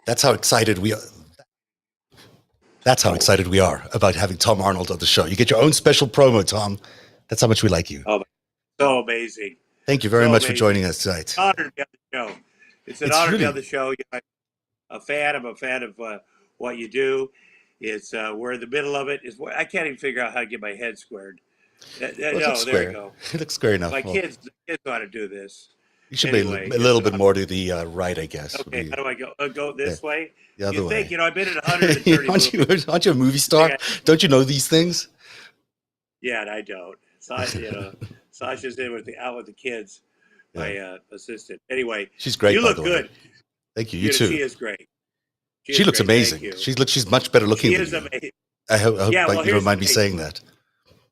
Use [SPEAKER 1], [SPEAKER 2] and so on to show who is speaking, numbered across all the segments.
[SPEAKER 1] That's how excited we are. That's how excited we are about having Tom Arnold on the show. You get your own special promo, Tom. That's how much we like you.
[SPEAKER 2] Oh, so amazing.
[SPEAKER 1] Thank you very
[SPEAKER 2] So
[SPEAKER 1] much for
[SPEAKER 2] amazing.
[SPEAKER 1] joining us tonight.
[SPEAKER 2] It's an honor to be on the show. It's an honor to be on the show. I'm a fan. I'm a fan of what you do. It's we're in the middle of it. I can't even figure out how to get my head squared.
[SPEAKER 1] Well,
[SPEAKER 2] No, there we go.
[SPEAKER 1] It looks square enough.
[SPEAKER 2] My kids ought to do this.
[SPEAKER 1] You should be a little bit more to the right, I guess.
[SPEAKER 2] Okay, how do I go? Go this way?
[SPEAKER 1] The other way.
[SPEAKER 2] I've been in 130 movies.
[SPEAKER 1] Aren't you a movie star? Don't you know these things?
[SPEAKER 2] Yeah, and I don't. Sasha's in out with the kids, my assistant. Anyway,
[SPEAKER 1] she's great.
[SPEAKER 2] You look good.
[SPEAKER 1] Thank you. You too.
[SPEAKER 2] She is great.
[SPEAKER 1] She looks amazing. She's much better looking. She is amazing. I hope you don't mind me saying that.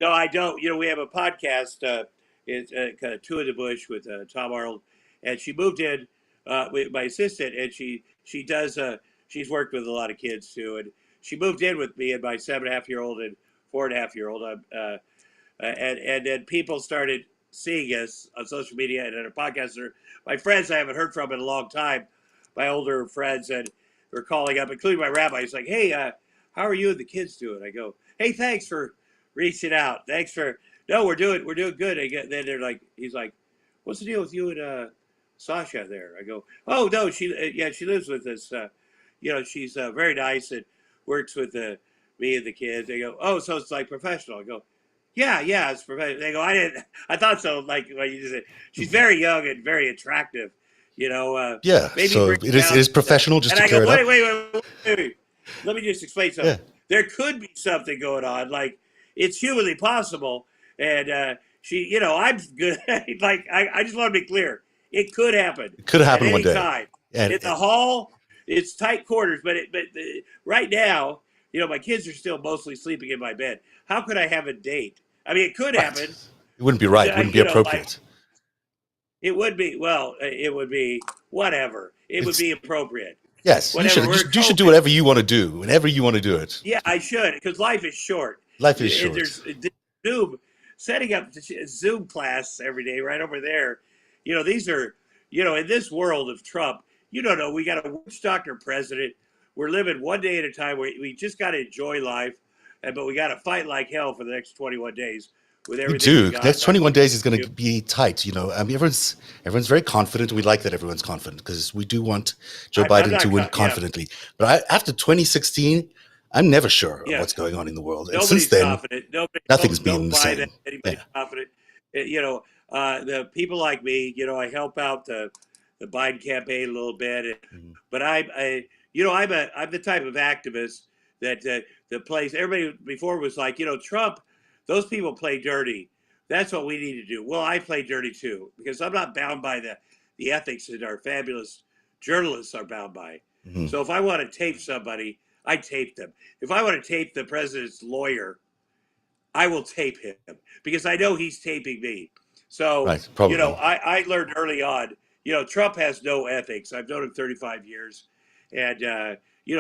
[SPEAKER 2] No, I don't. We have a podcast. It's kind of Two in the Bush with Tom Arnold, and she moved in with my assistant, and she does. She's worked with a lot of kids too, and she moved in with me and my 7.5-year-old and 4.5-year-old. And then people started seeing us on social media and in our podcasts. My friends I haven't heard from in a long time, my older friends, and they're calling up, including my rabbi. He's like, "Hey, how are you and the kids doing?" I go, "Hey, thanks for reaching out. Thanks for we're doing good." Then they're like, he's like, "What's the deal with you and Sasha there?" I go, "Oh no, she lives with us. She's very nice and works with me and the kids." They go, "Oh, so it's like professional." I go, Yeah, it's professional. They go, I thought so. Like what you just said, she's very young and very attractive.
[SPEAKER 1] Yeah. So it is professional. Just to clear it up.
[SPEAKER 2] Wait. Let me just explain something. Yeah. There could be something going on. Like it's humanly possible. And she, I'm good. Like I just want to be clear. It could happen.
[SPEAKER 1] It could happen one day.
[SPEAKER 2] Time. In the hall, it's tight quarters. But right now, my kids are still mostly sleeping in my bed. How could I have a date? I mean, it could happen.
[SPEAKER 1] It wouldn't be right. It wouldn't be appropriate.
[SPEAKER 2] It would be. Well, it would be whatever. It would be appropriate.
[SPEAKER 1] Yes, you should do whatever you want to do, whenever you want to do it.
[SPEAKER 2] Yeah, I should, because life is short.
[SPEAKER 1] Life is short.
[SPEAKER 2] There's Zoom, setting up Zoom class every day right over there. These are, in this world of Trump, you don't know. We got a witch doctor president. We're living one day at a time. We just got to enjoy life, but we got to fight like hell for the next 21 days. With everything
[SPEAKER 1] we do. Next 21 days is going to be tight. I mean, everyone's very confident. We like that everyone's confident because we do want Joe Biden to win confidently. Yeah. But after 2016, I'm never sure of what's going on in the world.
[SPEAKER 2] Nobody's
[SPEAKER 1] and since then,
[SPEAKER 2] confident.
[SPEAKER 1] nothing's been the same.
[SPEAKER 2] Anybody's confident. The people like me, I help out the Biden campaign a little bit, but I'm the type of activist that the place everybody before was like, Trump. Those people play dirty. That's what we need to do. Well, I play dirty too, because I'm not bound by the ethics that our fabulous journalists are bound by. Mm-hmm. So if I want to tape somebody, I tape them. If I want to tape the president's lawyer, I will tape him because I know he's taping me. So, I learned early on, Trump has no ethics. I've known him 35 years. And,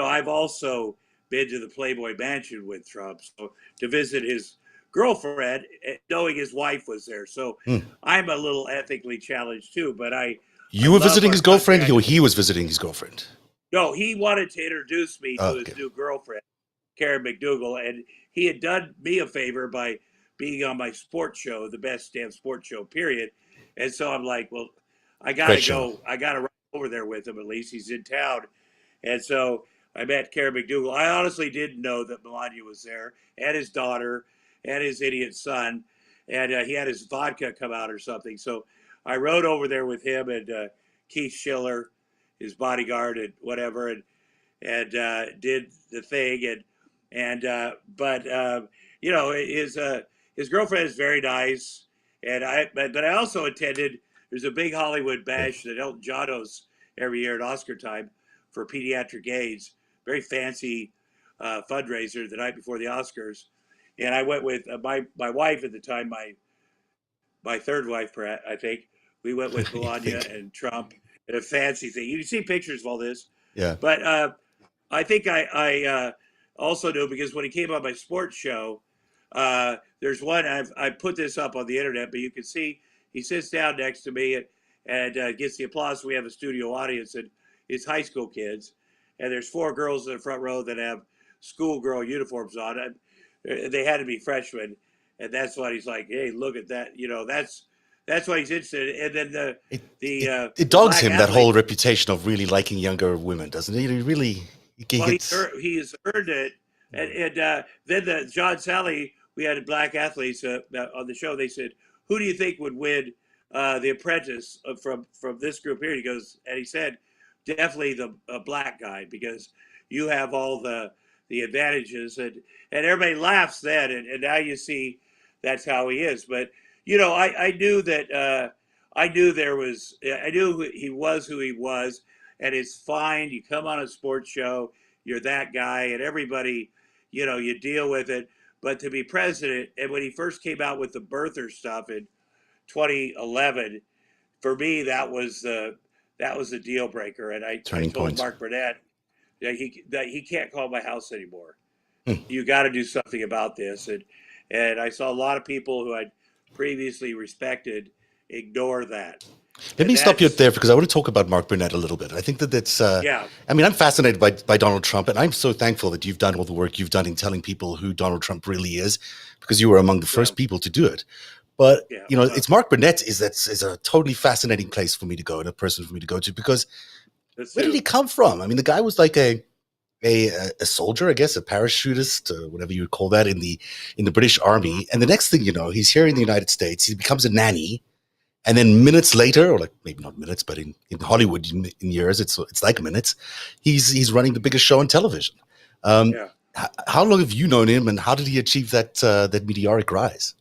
[SPEAKER 2] I've also been to the Playboy Mansion with Trump to visit his girlfriend, knowing his wife was there. So I'm a little ethically challenged too, but
[SPEAKER 1] You were visiting his girlfriend or he was visiting his girlfriend?
[SPEAKER 2] No, he wanted to introduce me to his new girlfriend, Karen McDougal, and he had done me a favor by being on my sports show, the best damn sports show, period. And so I'm like, well, I gotta go. I gotta run over there with him, at least he's in town. And so I met Karen McDougal. I honestly didn't know that Melania was there, and his daughter, and his idiot son, and he had his vodka come out or something. So I rode over there with him and Keith Schiller, his bodyguard and whatever, and did the thing. But his girlfriend is very nice, but I also attended. There's a big Hollywood bash that Elton John hosts every year at Oscar time for pediatric AIDS. Very fancy fundraiser the night before the Oscars. And I went with my wife at the time, my third wife, I think. We went with Melania and Trump in a fancy thing. You can see pictures of all this.
[SPEAKER 1] Yeah.
[SPEAKER 2] But I think I also knew because when he came on my sports show, there's one, I put this up on the internet, but you can see he sits down next to me and gets the applause. We have a studio audience and it's high school kids. and there's 4 girls in the front row that have schoolgirl uniforms on. They had to be freshmen, and that's why he's like, "Hey, look at that!" That's why he's interested. And then
[SPEAKER 1] It
[SPEAKER 2] the
[SPEAKER 1] it,
[SPEAKER 2] uh,
[SPEAKER 1] it
[SPEAKER 2] the
[SPEAKER 1] dogs
[SPEAKER 2] black
[SPEAKER 1] him, that whole
[SPEAKER 2] athletes.
[SPEAKER 1] reputation of really liking younger women, doesn't it? He really he
[SPEAKER 2] Well,
[SPEAKER 1] gets.
[SPEAKER 2] he's earned it, and then the John Sally. We had black athletes on the show. They said, "Who do you think would win The Apprentice from this group here?" He said, "Definitely the black guy because you have all the advantages." And everybody laughs then, and now you see that's how he is. But I knew that I knew he was who he was, and it's fine. You come on a sports show, you're that guy, and everybody, you deal with it. But to be president, and when he first came out with the birther stuff in 2011, for me that was a deal breaker. And I
[SPEAKER 1] Turning
[SPEAKER 2] told
[SPEAKER 1] point.
[SPEAKER 2] Mark Burnett that he can't call my house anymore.
[SPEAKER 1] Hmm.
[SPEAKER 2] You got to do something about this. And I saw a lot of people who I'd previously respected ignore that.
[SPEAKER 1] Let
[SPEAKER 2] And
[SPEAKER 1] me stop you
[SPEAKER 2] that's
[SPEAKER 1] there because I want to talk about Mark Burnett a little bit. I think that that's,
[SPEAKER 2] yeah,
[SPEAKER 1] I mean, I'm fascinated by Donald Trump, and I'm so thankful that you've done all the work you've done in telling people who Donald Trump really is, because you were among the
[SPEAKER 2] yeah,
[SPEAKER 1] first people to do it. But,
[SPEAKER 2] yeah.
[SPEAKER 1] it's Mark Burnett is a totally fascinating place for me to go and a person for me to go to, because
[SPEAKER 2] Let's
[SPEAKER 1] where did
[SPEAKER 2] do.
[SPEAKER 1] he come from? I mean, the guy was like a soldier, I guess, a parachutist, whatever you would call that, in the British Army. And the next thing you know, he's here in the United States. He becomes a nanny, and then minutes later, or like maybe not minutes, but in Hollywood in years, it's like minutes. He's running the biggest show on television. Um,
[SPEAKER 2] Yeah.
[SPEAKER 1] how long have you known him, and how did he achieve that meteoric rise?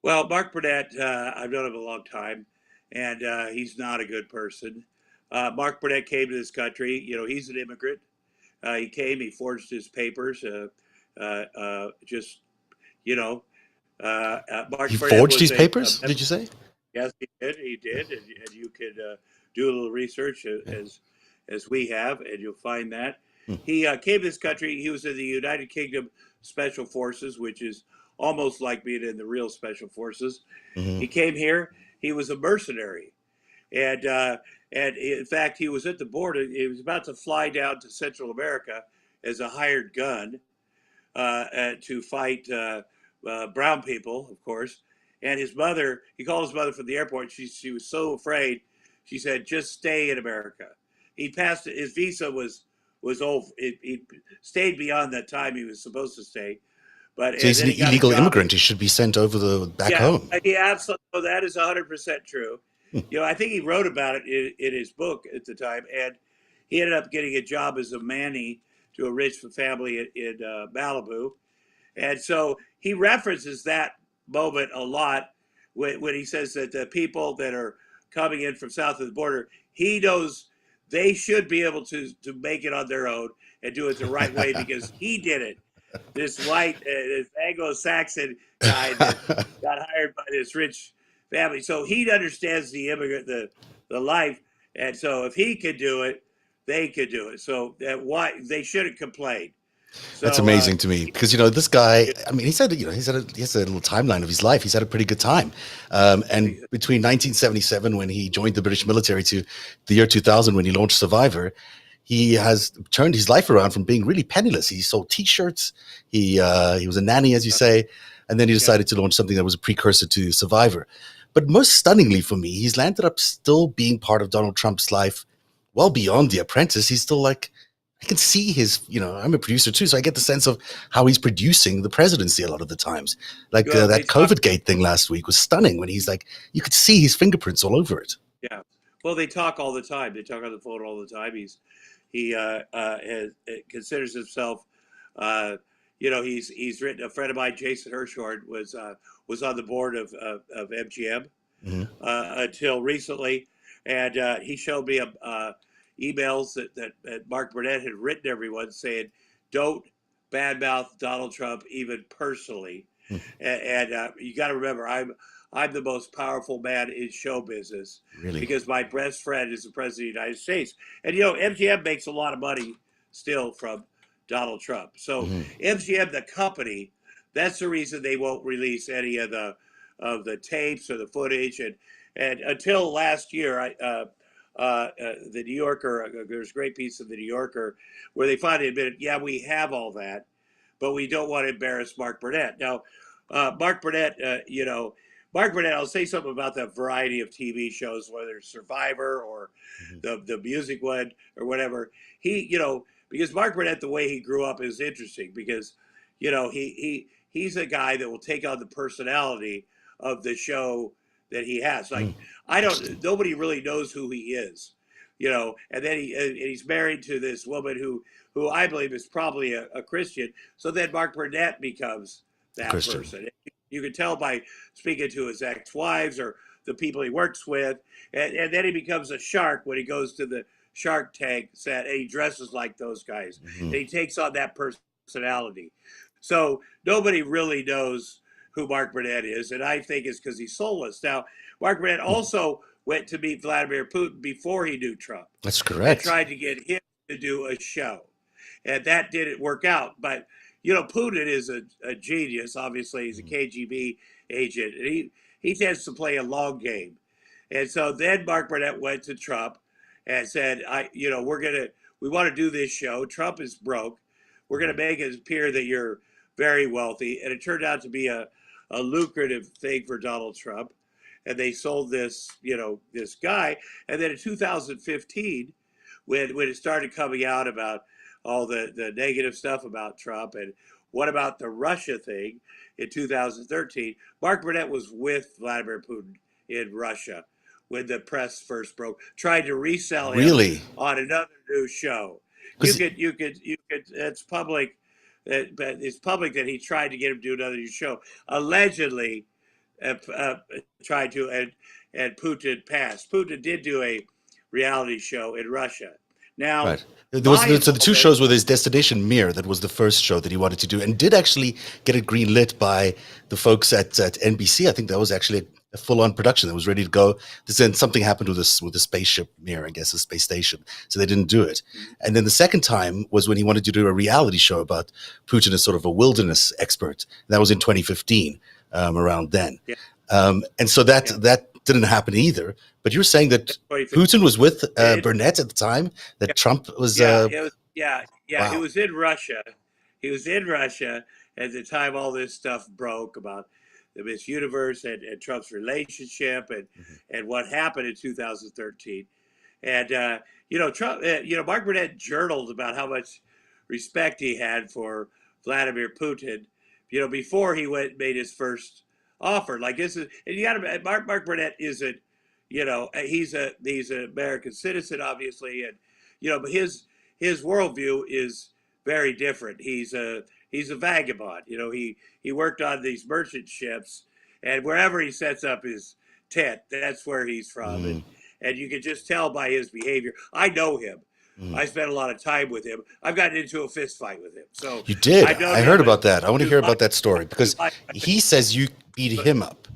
[SPEAKER 2] Well, Mark Burnett, I've known him a long time, and he's not a good person. Mark Burnett came to this country. He's an immigrant. He came. He forged his papers. Just you know,
[SPEAKER 1] He
[SPEAKER 2] Mark Burnett
[SPEAKER 1] forged
[SPEAKER 2] was
[SPEAKER 1] his
[SPEAKER 2] a
[SPEAKER 1] papers. Did you say?
[SPEAKER 2] yes, he did. He did, and you could do a little research
[SPEAKER 1] Yeah.
[SPEAKER 2] as we have, and you'll find that
[SPEAKER 1] Hmm.
[SPEAKER 2] he came to this country. He was in the United Kingdom Special Forces, which is almost like being in the real Special Forces.
[SPEAKER 1] Mm-hmm.
[SPEAKER 2] He came here. He was a mercenary, and in fact, he was at the border. He was about to fly down to Central America as a hired gun to fight brown people, of course. And his mother, he called his mother from the airport. She was so afraid. She said, "Just stay in America." He passed his visa was over. He stayed beyond that time he was supposed to stay. But
[SPEAKER 1] So
[SPEAKER 2] and
[SPEAKER 1] he's
[SPEAKER 2] then
[SPEAKER 1] an
[SPEAKER 2] he got a
[SPEAKER 1] illegal
[SPEAKER 2] job.
[SPEAKER 1] immigrant. He should be sent over the back
[SPEAKER 2] Yeah,
[SPEAKER 1] home.
[SPEAKER 2] he absolutely. Oh, that is 100% true.
[SPEAKER 1] Hmm.
[SPEAKER 2] I think he wrote about it in his book at the time, and he ended up getting a job as a manny to a rich family in Malibu. And so he references that moment a lot when he says that the people that are coming in from south of the border, he knows they should be able to make it on their own and do it the right way because he did it. This white, this Anglo-Saxon guy that got hired by this rich family, so he understands the immigrant, the life, and so if he could do it, they could do it. So that why they shouldn't complain.
[SPEAKER 1] That's
[SPEAKER 2] So
[SPEAKER 1] amazing to me because this guy. I mean, he has a little timeline of his life. He's had a pretty good time, and between 1977 when he joined the British military to the year 2000 when he launched Survivor, he has turned his life around from being really penniless. He sold T-shirts. He was a nanny, as you say, and then he
[SPEAKER 2] yeah,
[SPEAKER 1] decided to launch something that was a precursor to Survivor. But most stunningly for me, he's landed up still being part of Donald Trump's life, well beyond The Apprentice. He's still like I can see his, I'm a producer too, so I get the sense of how he's producing the presidency a lot of the times. Like
[SPEAKER 2] well, they
[SPEAKER 1] that
[SPEAKER 2] talk.
[SPEAKER 1] COVID gate thing last week was stunning when he's like, you could see his fingerprints all over it.
[SPEAKER 2] Yeah. Well, they talk all the time. They talk on the phone all the time. Considers himself, he's written. A friend of mine, Jason Hirschhorn, was on the board of MGM
[SPEAKER 1] Mm-hmm.
[SPEAKER 2] Until recently, and he showed me emails that Mark Burnett had written to everyone saying, "Don't badmouth Donald Trump even personally." And you got to remember, I'm the most powerful man in show business
[SPEAKER 1] Really?
[SPEAKER 2] because my best friend is the president of the United States, and MGM makes a lot of money still from Donald Trump. So
[SPEAKER 1] Mm-hmm.
[SPEAKER 2] MGM, the company, that's the reason they won't release any of the tapes or the footage, and until last year, the New Yorker. There's a great piece of the New Yorker where they finally admitted, yeah, we have all that, but we don't want to embarrass Mark Burnett. Now, Mark Burnett, Mark Burnett, I'll say something about the variety of TV shows, whether it's Survivor or
[SPEAKER 1] Mhm.
[SPEAKER 2] the music one or whatever. He, because Mark Burnett, the way he grew up is interesting because, he's a guy that will take on the personality of the show that he has. Like,
[SPEAKER 1] Interesting.
[SPEAKER 2] nobody really knows who he is, and then he's married to this woman who I believe is probably a Christian. So then Mark Burnett becomes that
[SPEAKER 1] Christian.
[SPEAKER 2] person. You can tell by speaking to his ex-wives or the people he works with, and then he becomes a shark when he goes to the Shark Tank set, and he dresses like those guys,
[SPEAKER 1] Mhm.
[SPEAKER 2] and he takes on that personality. So nobody really knows who Mark Burnett is, and I think it's because he's soulless. Now, Mark Burnett also went to meet Vladimir Putin before he knew Trump
[SPEAKER 1] That's
[SPEAKER 2] and
[SPEAKER 1] correct.
[SPEAKER 2] tried to get him to do a show, and that didn't work out. But Putin is a genius. Obviously, he's a
[SPEAKER 1] Mhm.
[SPEAKER 2] KGB agent, and he tends to play a long game. And so then Mark Burnett went to Trump and said, we want to do this show. Trump is broke. We're going to make it appear that you're very wealthy. And it turned out to be a lucrative thing for Donald Trump. And they sold this guy. And then in 2015, when it started coming out about all the negative stuff about Trump and what about the Russia thing in 2013, Mark Burnett was with Vladimir Putin in Russia when the press first broke, tried to resell him
[SPEAKER 1] Really?
[SPEAKER 2] on another new show.
[SPEAKER 1] Because
[SPEAKER 2] It's public. But it's public that he tried to get him to do another new show. Allegedly, tried to, and Putin passed. Putin did do a reality show in Russia. Now,
[SPEAKER 1] right. There was
[SPEAKER 2] my
[SPEAKER 1] so the two
[SPEAKER 2] involvement,
[SPEAKER 1] shows were this Destination Mir that was the first show that he wanted to do and did actually get it greenlit by the folks at NBC. I think that was actually a full-on production that was ready to go. Then something happened with the spaceship Mir, I guess, a space station, so they didn't do it. And then the second time was when he wanted to do a reality show about Putin as sort of a wilderness expert. That was in 2015, around then.
[SPEAKER 2] yeah,
[SPEAKER 1] And so
[SPEAKER 2] yeah,
[SPEAKER 1] that didn't happen either. But you're saying that
[SPEAKER 2] 2015.
[SPEAKER 1] Putin was with
[SPEAKER 2] It,
[SPEAKER 1] Burnett at the time,
[SPEAKER 2] yeah,
[SPEAKER 1] that Trump was,
[SPEAKER 2] yeah, it was, yeah. It
[SPEAKER 1] wow.
[SPEAKER 2] was in Russia. He was in Russia at the time all this stuff broke about the Miss Universe and Trump's relationship
[SPEAKER 1] Mhm.
[SPEAKER 2] and what happened in 2013. And Trump, Mark Burnett journaled about how much respect he had for Vladimir Putin, before he went and made his first offer. Like this is, and you got to Mark Burnett isn't, he's an American citizen, obviously, and but his worldview is very different. He's a vagabond. He worked on these merchant ships, and wherever he sets up his tent, that's where he's from,
[SPEAKER 1] Mm,
[SPEAKER 2] and you can just tell by his behavior. I know him.
[SPEAKER 1] mm.
[SPEAKER 2] I spent a lot of time with him. I've gotten into a fist fight with him, so
[SPEAKER 1] You did.
[SPEAKER 2] I've known
[SPEAKER 1] I
[SPEAKER 2] him
[SPEAKER 1] heard about that. I want to
[SPEAKER 2] through
[SPEAKER 1] hear
[SPEAKER 2] life.
[SPEAKER 1] about that story because
[SPEAKER 2] Through life.
[SPEAKER 1] he says you beat
[SPEAKER 2] But
[SPEAKER 1] him up,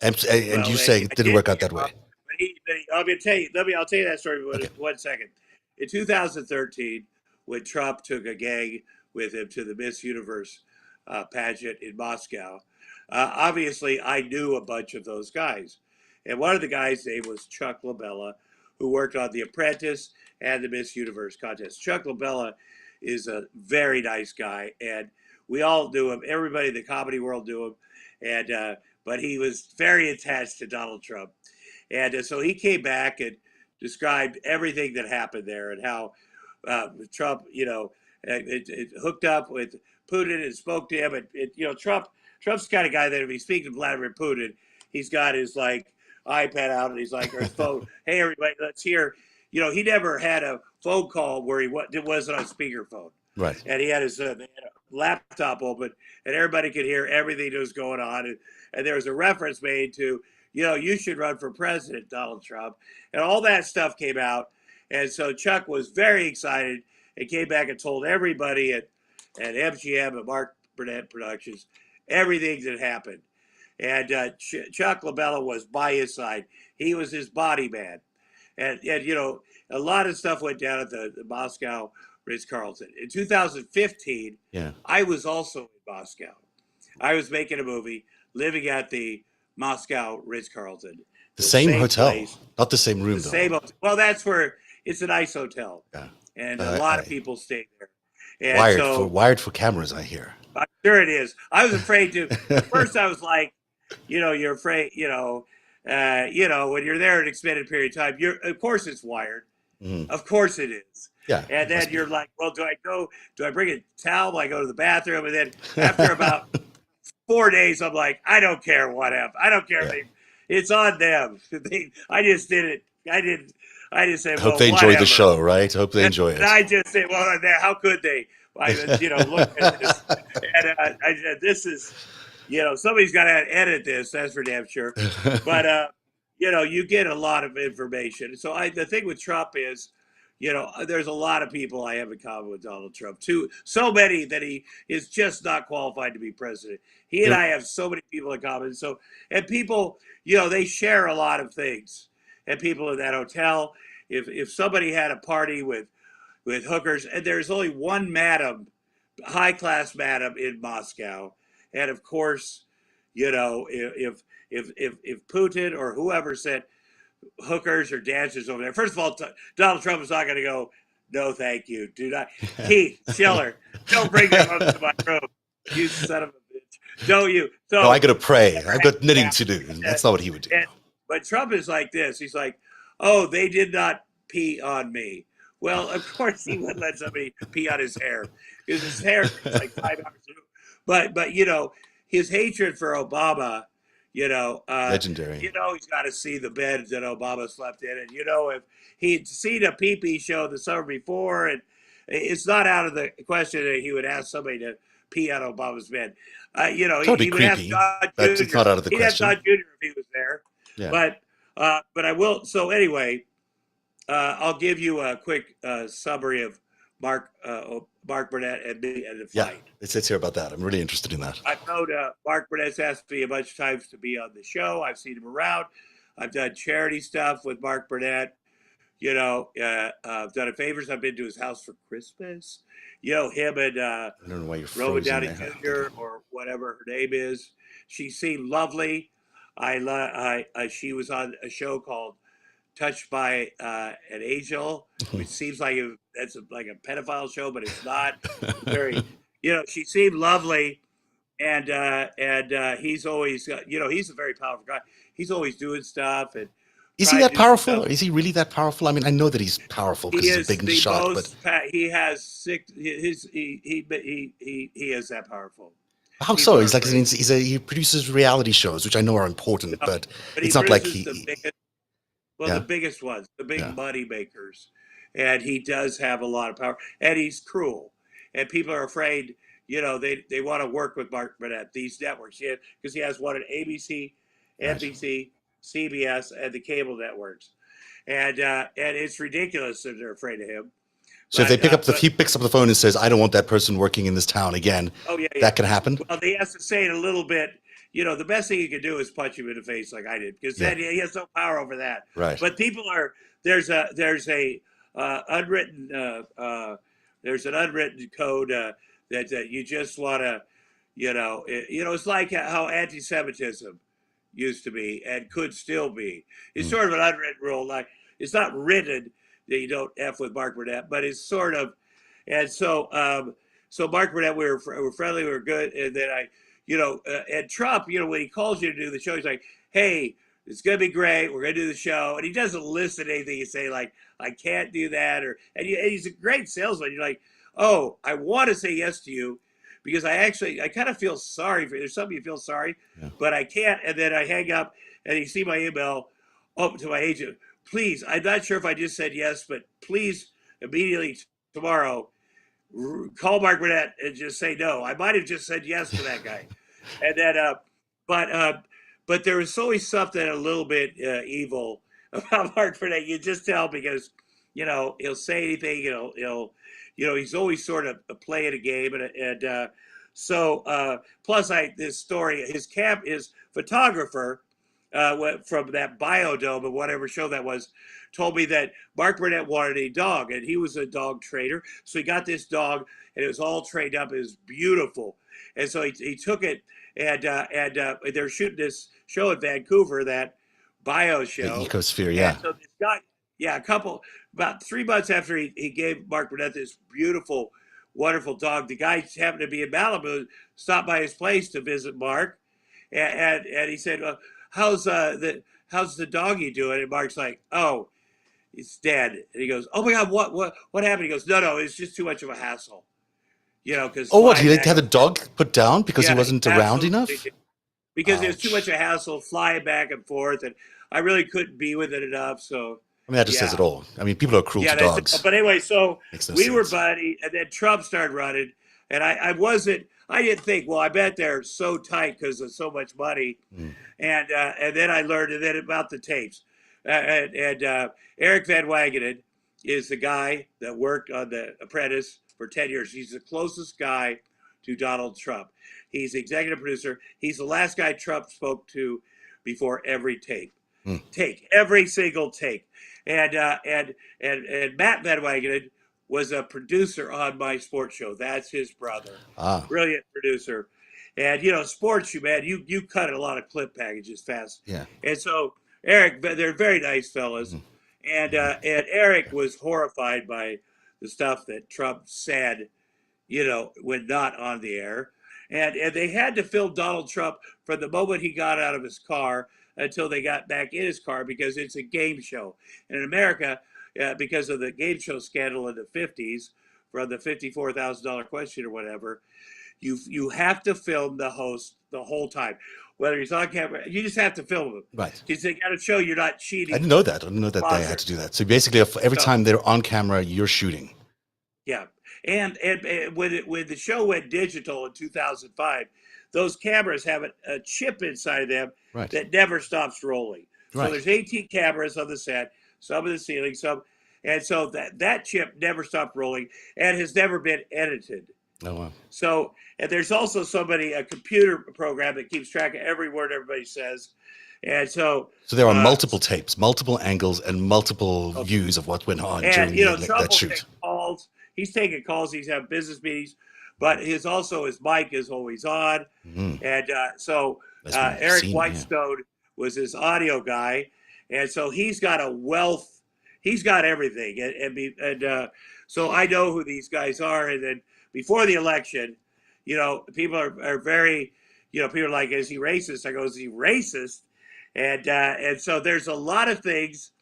[SPEAKER 1] and
[SPEAKER 2] well,
[SPEAKER 1] you say it
[SPEAKER 2] I
[SPEAKER 1] didn't
[SPEAKER 2] did
[SPEAKER 1] work out
[SPEAKER 2] beat
[SPEAKER 1] that
[SPEAKER 2] him
[SPEAKER 1] way.
[SPEAKER 2] up. Let me tell you. I'll tell you that story in
[SPEAKER 1] Okay.
[SPEAKER 2] 1 second. In 2013, when Trump took a gang with him to the Miss Universe pageant in Moscow, obviously I knew a bunch of those guys, and one of the guys' name was Chuck LaBella, who worked on The Apprentice and the Miss Universe contest. Chuck LaBella is a very nice guy, and we all knew him. Everybody in the comedy world knew him, and but he was very attached to Donald Trump. And so he came back and described everything that happened there and how Trump, it hooked up with Putin and spoke to him. And Trump's the kind of guy that if he speaks to Vladimir Putin, he's got his like iPad out and he's like, or his phone. Hey, everybody, let's hear. He never had a phone call where it wasn't on speakerphone,
[SPEAKER 1] Right.
[SPEAKER 2] and he had his laptop open, and everybody could hear everything that was going on. And there was a reference made to, you should run for president, Donald Trump, and all that stuff came out. And so Chuck was very excited and came back and told everybody at MGM and Mark Burnett Productions everything that happened. And Chuck LaBella was by his side. He was his body man. And a lot of stuff went down at the Moscow Ritz-Carlton. In 2015,
[SPEAKER 1] Yeah.
[SPEAKER 2] I was also in Moscow. I was making a movie living at the Moscow Ritz-Carlton.
[SPEAKER 1] The same hotel,
[SPEAKER 2] place,
[SPEAKER 1] not the same room
[SPEAKER 2] the
[SPEAKER 1] though.
[SPEAKER 2] same hotel. Well, that's where it's a nice hotel,
[SPEAKER 1] Yeah.
[SPEAKER 2] and a lot of people stay there. And
[SPEAKER 1] wired for cameras, I hear.
[SPEAKER 2] I'm sure it is. I was afraid to. At first, I was like, you're afraid. When you're there an extended period of time, of course it's wired.
[SPEAKER 1] Mm-hmm.
[SPEAKER 2] Of course it is.
[SPEAKER 1] Yeah.
[SPEAKER 2] And then you're like, well, do I bring a towel? Do I go to the bathroom? And then after about 4 days, I'm like, I don't care what happened. I don't care.
[SPEAKER 1] Yeah.
[SPEAKER 2] It's on them. I just did it. I just said,
[SPEAKER 1] hope they enjoy the show, right? Hope they enjoy it.
[SPEAKER 2] And I just say, well, how could they? Look at this. And I said, this is, somebody's got to edit this. That's for damn sure. But, you get a lot of information. So the thing with Trump is, there's a lot of people I have in common with Donald Trump, too. So many that he is just not qualified to be president. He and I have so many people in common. So, and people, they share a lot of things. And people in that hotel, if somebody had a party with hookers, and there's only one madam, high class madam in Moscow, and of course, if Putin or whoever said hookers or dancers over there, first of all, Donald Trump is not going to go. No, thank you. Do not, Keith Schiller, don't bring them up to my room. You son of a bitch. Don't you? So
[SPEAKER 1] no, I got to pray. I've got knitting to do. That's not what he would do.
[SPEAKER 2] But Trump is like this. He's like, oh, they did not pee on me. Well, of course he wouldn't let somebody pee on his hair because his hair is like 5 hours. But his hatred for Obama,
[SPEAKER 1] legendary.
[SPEAKER 2] He's got to see the bed that Obama slept in, and if he'd seen a pee-pee show the summer before, and it's not out of the question that he would ask somebody to pee on Obama's bed. He would ask John Jr.
[SPEAKER 1] It's not out of the question.
[SPEAKER 2] He'd ask John Jr. if he was there.
[SPEAKER 1] Yeah.
[SPEAKER 2] But I will. So anyway, I'll give you a quick summary of Mark Burnett and me and the fight.
[SPEAKER 1] Yeah, let's hear about that. I'm really interested in that.
[SPEAKER 2] I've known Mark Burnett's asked me a bunch of times to be on the show. I've seen him around. I've done charity stuff with Mark Burnett. I've done favors. I've been to his house for Christmas. Him and
[SPEAKER 1] I don't know why you're
[SPEAKER 2] Robert Downey
[SPEAKER 1] there.
[SPEAKER 2] Jr. or whatever her name is. She seemed lovely. She was on a show called Touched by an Angel, which seems like that's like a pedophile show, but it's not. Very, she seemed lovely, and he's always, he's a very powerful guy. He's always doing stuff. And
[SPEAKER 1] is he that powerful? Is he really that powerful? I mean, I know that he's powerful because he's big and shot, but
[SPEAKER 2] he has six. He is that powerful.
[SPEAKER 1] How so? He's like he produces reality shows, which I know are important, but it's not like he.
[SPEAKER 2] The biggest ones, the big money makers, and he does have a lot of power, and he's cruel, and people are afraid. They want to work with Mark Burnett, these networks, because he has one at ABC, NBC, CBS, and the cable networks, and it's ridiculous that they're afraid of him.
[SPEAKER 1] So if he picks up the phone and says, "I don't want that person working in this town again," that can happen.
[SPEAKER 2] Well, he has to say it a little bit. The best thing you can do is punch him in the face like I did, because then he has no power over that.
[SPEAKER 1] Right.
[SPEAKER 2] But people are there's an unwritten code that you just want to, it's like how anti-Semitism used to be and could still be. It's sort of an unwritten rule. Like it's not written that you don't F with Mark Burnett, but it's sort of, and so Mark Burnett, we were friendly, we were good, and then and Trump, when he calls you to do the show, he's like, hey, it's going to be great. We're going to do the show. And he doesn't listen to anything you say, like, I can't do that. And he's a great salesman. You're like, oh, I want to say yes to you because I kind of feel sorry for you. There's something you feel sorry, but I can't. And then I hang up and you see my email to my agent. Please, I'm not sure if I just said yes, but please immediately tomorrow, call Mark Burnett and just say no. I might have just said yes to that guy, and then but there was always something a little bit evil about Mark Burnett. You just tell because he'll say anything. He's always sort of playing a game, and so plus this story, his photographer from that Biodome or whatever show that was, told me that Mark Burnett wanted a dog, and he was a dog trainer. So he got this dog, and it was all trained up. It was beautiful. And so he took it, and they're shooting this show in Vancouver that bio
[SPEAKER 1] The
[SPEAKER 2] show.
[SPEAKER 1] ecosphere,
[SPEAKER 2] And
[SPEAKER 1] yeah.
[SPEAKER 2] so this guy, about 3 months after he gave Mark Burnett this beautiful, wonderful dog, the guy happened to be in Malibu, stopped by his place to visit Mark, and he said, "How's the doggy doing?" And Mark's like, "Oh, it's dead." And he goes, "Oh my God, what happened?" He goes, "No, it's just too much of a hassle, because
[SPEAKER 1] Oh, what?
[SPEAKER 2] flying
[SPEAKER 1] He
[SPEAKER 2] back
[SPEAKER 1] had the
[SPEAKER 2] and forth."
[SPEAKER 1] dog put down because he
[SPEAKER 2] Yeah, he
[SPEAKER 1] wasn't around
[SPEAKER 2] absolutely
[SPEAKER 1] enough?
[SPEAKER 2] did. Because it was too much
[SPEAKER 1] Ouch.
[SPEAKER 2] of a hassle flying back and forth, and I really couldn't be with it enough. So,
[SPEAKER 1] I mean, that just says it
[SPEAKER 2] yeah,
[SPEAKER 1] all. I mean, people are cruel
[SPEAKER 2] yeah,
[SPEAKER 1] to
[SPEAKER 2] that's it.
[SPEAKER 1] dogs.
[SPEAKER 2] But anyway, so
[SPEAKER 1] Makes no
[SPEAKER 2] we were
[SPEAKER 1] sense.
[SPEAKER 2] buddy, and then Trump started running, and I didn't think, well, I bet they're so tight because of so much money,
[SPEAKER 1] Mm.
[SPEAKER 2] and then I learned and then about the tapes, and Eric Van Wagenen is the guy that worked on The Apprentice for 10 years. He's the closest guy to Donald Trump. He's the executive producer. He's the last guy Trump spoke to before every
[SPEAKER 1] Mm.
[SPEAKER 2] take every single take, and Matt Van Wagenen was a producer on my sports show. That's his brother,
[SPEAKER 1] Ah,
[SPEAKER 2] brilliant producer. And sports, you cut a lot of clip packages fast.
[SPEAKER 1] yeah.
[SPEAKER 2] And so Eric, they're very nice fellas.
[SPEAKER 1] Hmm.
[SPEAKER 2] And Eric was horrified by the stuff that Trump said, when not on the air. And they had to film Donald Trump from the moment he got out of his car until they got back in his car, because it's a game show. And in America, because of the game show scandal in the 50s, from the $54,000 question or whatever, you have to film the host the whole time, whether he's on camera. You just have to film him
[SPEAKER 1] Right.
[SPEAKER 2] because they got to show you're not
[SPEAKER 1] I didn't
[SPEAKER 2] cheating
[SPEAKER 1] know that. I didn't know that they had
[SPEAKER 2] sponsor.
[SPEAKER 1] to do that. So basically, every
[SPEAKER 2] So
[SPEAKER 1] time they're on camera, you're shooting.
[SPEAKER 2] yeah, and when the show went digital in 2005, those cameras have a chip inside of them
[SPEAKER 1] Right.
[SPEAKER 2] that never stops rolling. So
[SPEAKER 1] Right.
[SPEAKER 2] there's 18 cameras on the set, some in the ceiling, some, and so that chip never stopped rolling and has never been edited.
[SPEAKER 1] Oh, wow.
[SPEAKER 2] So, and there's also a computer program that keeps track of every word everybody says. And so,
[SPEAKER 1] So there are
[SPEAKER 2] uh,
[SPEAKER 1] multiple tapes, multiple angles, and multiple
[SPEAKER 2] okay.
[SPEAKER 1] views of what went on
[SPEAKER 2] And,
[SPEAKER 1] during
[SPEAKER 2] Trump
[SPEAKER 1] that
[SPEAKER 2] will take
[SPEAKER 1] shoot.
[SPEAKER 2] calls. He's taking calls. He's having business meetings, but his mic is always on.
[SPEAKER 1] Mm.
[SPEAKER 2] And so
[SPEAKER 1] As we've
[SPEAKER 2] Eric
[SPEAKER 1] seen, yeah.
[SPEAKER 2] Whitestone was his audio guy. And so he's got a wealth. He's got everything. So I know who these guys are. And then before the election, people are very, people are like, is he racist? I go, is he racist? And so there's a lot of things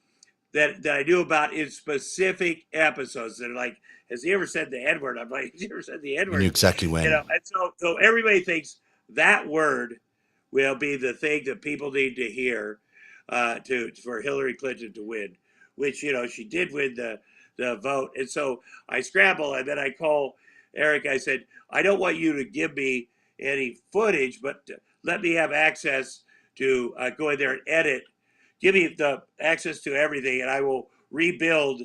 [SPEAKER 2] that I knew about in specific episodes. They're like, has he ever said the N word? I'm like, has he ever said the N
[SPEAKER 1] You knew
[SPEAKER 2] word?
[SPEAKER 1] exactly when.
[SPEAKER 2] And so everybody thinks that word will be the thing that people need to hear for Hillary Clinton to win, which she did win the vote. And so I scramble, and then I call Eric. I said, I don't want you to give me any footage, but let me have access to go in there and edit. Give me the access to everything, and I will rebuild.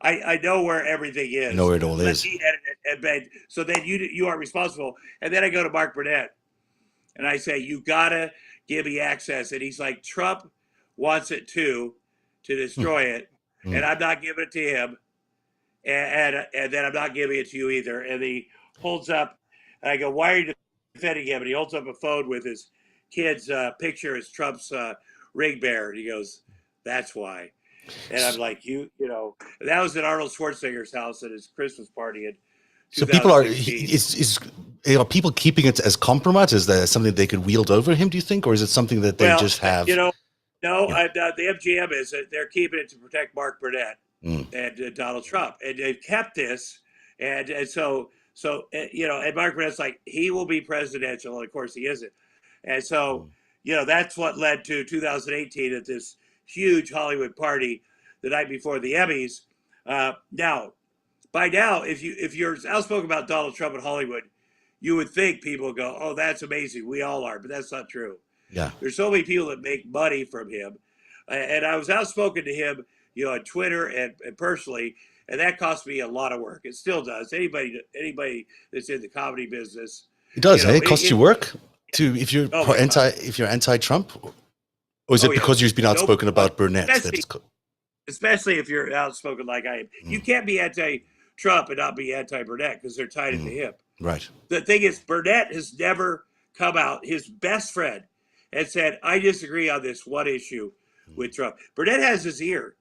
[SPEAKER 2] I know where everything
[SPEAKER 1] You know
[SPEAKER 2] is.
[SPEAKER 1] where it all
[SPEAKER 2] Let
[SPEAKER 1] is.
[SPEAKER 2] me edit it, and so then you are responsible. And then I go to Mark Burnett, and I say, you gotta give me access. And he's like, Trump wants it too, to
[SPEAKER 1] Mm.
[SPEAKER 2] destroy it, and
[SPEAKER 1] Mm.
[SPEAKER 2] I'm not giving it to him, and then I'm not giving it to you either. And he holds up. I go, why are you defending him? And he holds up a phone with his kid's picture as Trump's ring bearer. And he goes, that's why. And I'm like, that was at Arnold Schwarzenegger's house at his Christmas party in
[SPEAKER 1] So people are
[SPEAKER 2] 2016.
[SPEAKER 1] are people keeping it as compromise? Is there something they could wield over him? Do you think, or is it something that they
[SPEAKER 2] Well,
[SPEAKER 1] just have?
[SPEAKER 2] no,
[SPEAKER 1] You know,
[SPEAKER 2] the MGM is that they're keeping it to protect Mark Burnett
[SPEAKER 1] mm.
[SPEAKER 2] and Donald Trump, and they've kept this, and and Mark Burnett's like, he will be presidential, and of course he isn't, and so that's what led to 2018 at this huge Hollywood party the night before the Emmys. Now, by now, if you're outspoken about Donald Trump in Hollywood, you would think people go, oh, that's amazing, we all are, but that's not true.
[SPEAKER 1] Yeah.
[SPEAKER 2] There's so many people that make money from him. And I was outspoken to him, on Twitter and personally, and that cost me a lot of work. It still does. Anybody that's in the comedy business,
[SPEAKER 1] It does. It costs you work if you're
[SPEAKER 2] oh my God.
[SPEAKER 1] if you're anti-Trump, or is it because you've been outspoken about Burnett?
[SPEAKER 2] Especially if you're outspoken like I am. You can't be anti-Trump and not be anti-Burnett because they're tied at the hip.
[SPEAKER 1] Right.
[SPEAKER 2] The thing is, Burnett has never come out, his best friend, and said, I disagree on this one issue with Trump. Burnett has his ear.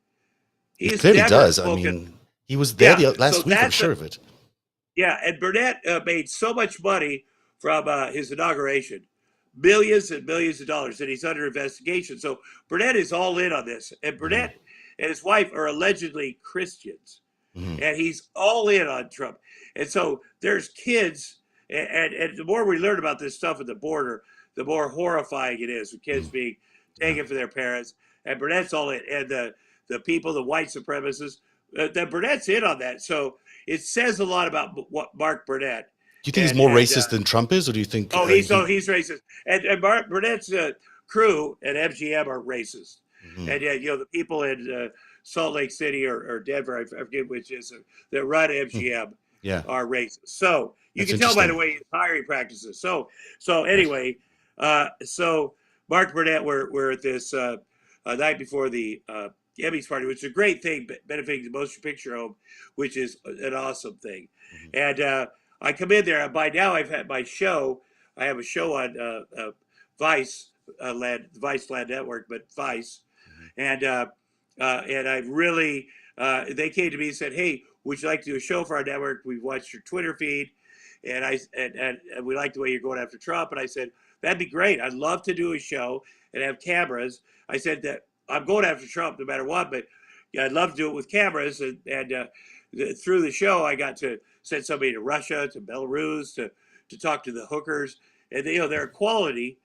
[SPEAKER 1] He
[SPEAKER 2] He's
[SPEAKER 1] clearly
[SPEAKER 2] never
[SPEAKER 1] does. I
[SPEAKER 2] spoken.
[SPEAKER 1] mean, he was there
[SPEAKER 2] Yeah, so
[SPEAKER 1] last week. I'm sure of it.
[SPEAKER 2] yeah, and Burnett made so much money from his inauguration, millions and millions of dollars, and he's under investigation. So Burnett is all in on this, and Burnett and his wife are allegedly Christians, and he's all in on Trump. And so there's kids, and the more we learn about this stuff at the border, the more horrifying it is with kids being taken from their parents. And Burnett's all in, and the people, the white supremacists, that Burnett's in on that. So it says a lot about what Mark Burnett.
[SPEAKER 1] Do you think he's more racist than Trump is, or do you think?
[SPEAKER 2] He's racist, and Mark Burnett's crew at MGM are racist, and the people in Salt Lake City or Denver, I forget which is that run MGM, are racist. So you can tell by the way his hiring practices. So anyway, so Mark Burnett, we're at this night before the Emmys party, which is a great thing, benefiting the Motion Picture Home, which is an awesome thing. And I come in there, and by now I've had my show. I have a show on Vice Vice Land Network, but Vice, and I really they came to me and said, "Hey, would you like to do a show for our network? We've watched your Twitter feed, and we like the way you're going after Trump." And I said, "That'd be great. I'd love to do a show and have cameras." I said that I'm going after Trump no matter what, but I'd love to do it with cameras. And through the show, I got to send somebody to Russia, to Belarus, to talk to the hookers, and their equality.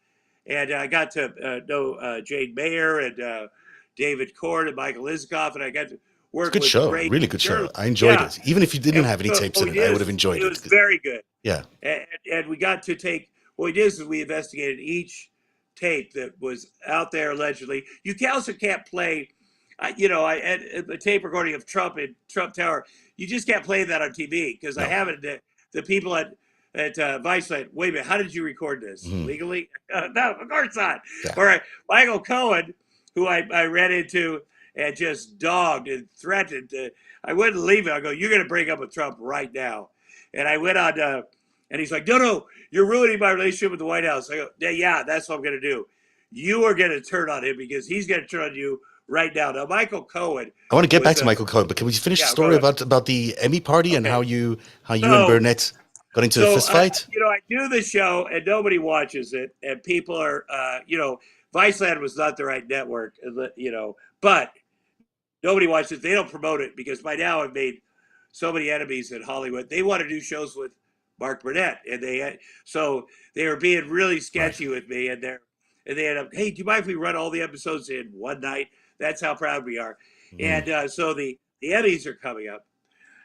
[SPEAKER 2] And I got to know Jane Mayer and David Korn and Michael Isikoff, and I got to work with
[SPEAKER 1] really good show. I enjoyed it. Even if you didn't have any tapes in it, I would have enjoyed it.
[SPEAKER 2] It was very good.
[SPEAKER 1] Yeah.
[SPEAKER 2] And we got to take, what we did is we investigated each tape that was out there allegedly. You also can't play, a tape recording of Trump in Trump Tower. You just can't play that on TV because I have it. The people at Vice said, "Wait a minute, how did you record this legally?" No, of course not. Yeah. Or Michael Cohen, who I ran into and just dogged and threatened. I wouldn't leave it. I go, "You're going to break up with Trump right now." And I went on, and he's like, "No, you're ruining my relationship with the White House." I go, "Yeah, that's what I'm going to do. You are going to turn on him because he's going to turn on you right now." Now, Michael Cohen.
[SPEAKER 1] I want to get back to Michael Cohen, but can we finish the story about the Emmy party and how you and Burnett got into a fist fight?
[SPEAKER 2] I do the show and nobody watches it, and people are, Viceland was not the right network, but nobody watches it. They don't promote it because by now I've made so many enemies in Hollywood. They want to do shows with Mark Burnett, and they were being really sketchy with me, and they end up, "Hey, do you mind if we run all the episodes in one night?" That's how proud we are. And so the Emmys are coming up,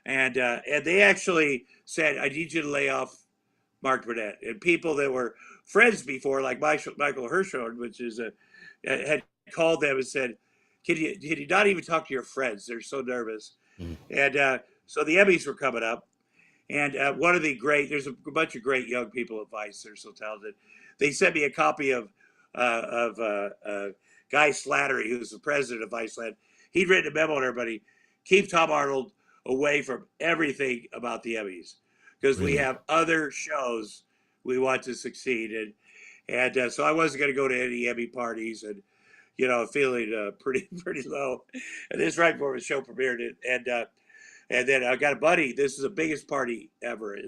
[SPEAKER 2] and they actually said, "I need you to lay off Mark Burnett." And people that were friends before, like Michael Hirschhorn, which is had called them and said, can you not even talk to your friends? They're so nervous. And so the Emmys were coming up. And one of the there's a bunch of great young people at Vice. They're so talented. They sent me a copy of Guy Slattery, who's the president of Viceland. He'd written a memo to everybody, keep Tom Arnold away from everything about the Emmys because we have other shows we want to succeed in. And so I wasn't going to go to any Emmy parties and, feeling pretty low. And this right before the show premiered. And then I got a buddy. This is the biggest party ever at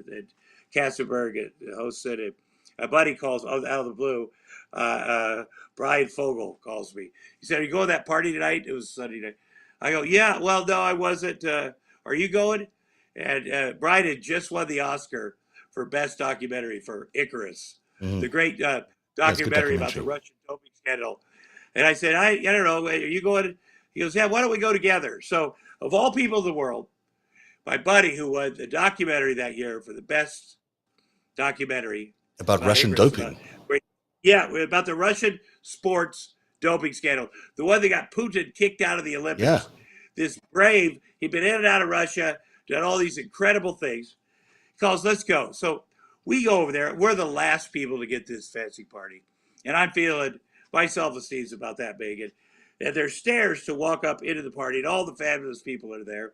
[SPEAKER 2] Cassenberg. Hosted it. A buddy calls out of the blue. Brian Fogel calls me. He said, "Are you going to that party tonight?" It was Sunday night. I go, "Yeah." "Well, no, I wasn't. Are you going?" And Brian had just won the Oscar for Best Documentary for Icarus, the great documentary about the Russian doping scandal. And I said, I don't know. Are you going? He goes, "Yeah, why don't we go together?" So of all people in the world, my buddy who won the documentary that year for the best documentary
[SPEAKER 1] about Russian doping.
[SPEAKER 2] About the Russian sports doping scandal. The one that got Putin kicked out of the Olympics.
[SPEAKER 1] Yeah.
[SPEAKER 2] This brave, he'd been in and out of Russia, done all these incredible things. He calls, "Let's go." So we go over there. We're the last people to get this fancy party. And I'm feeling, my self-esteem's about that big. And there's stairs to walk up into the party, and all the fabulous people are there.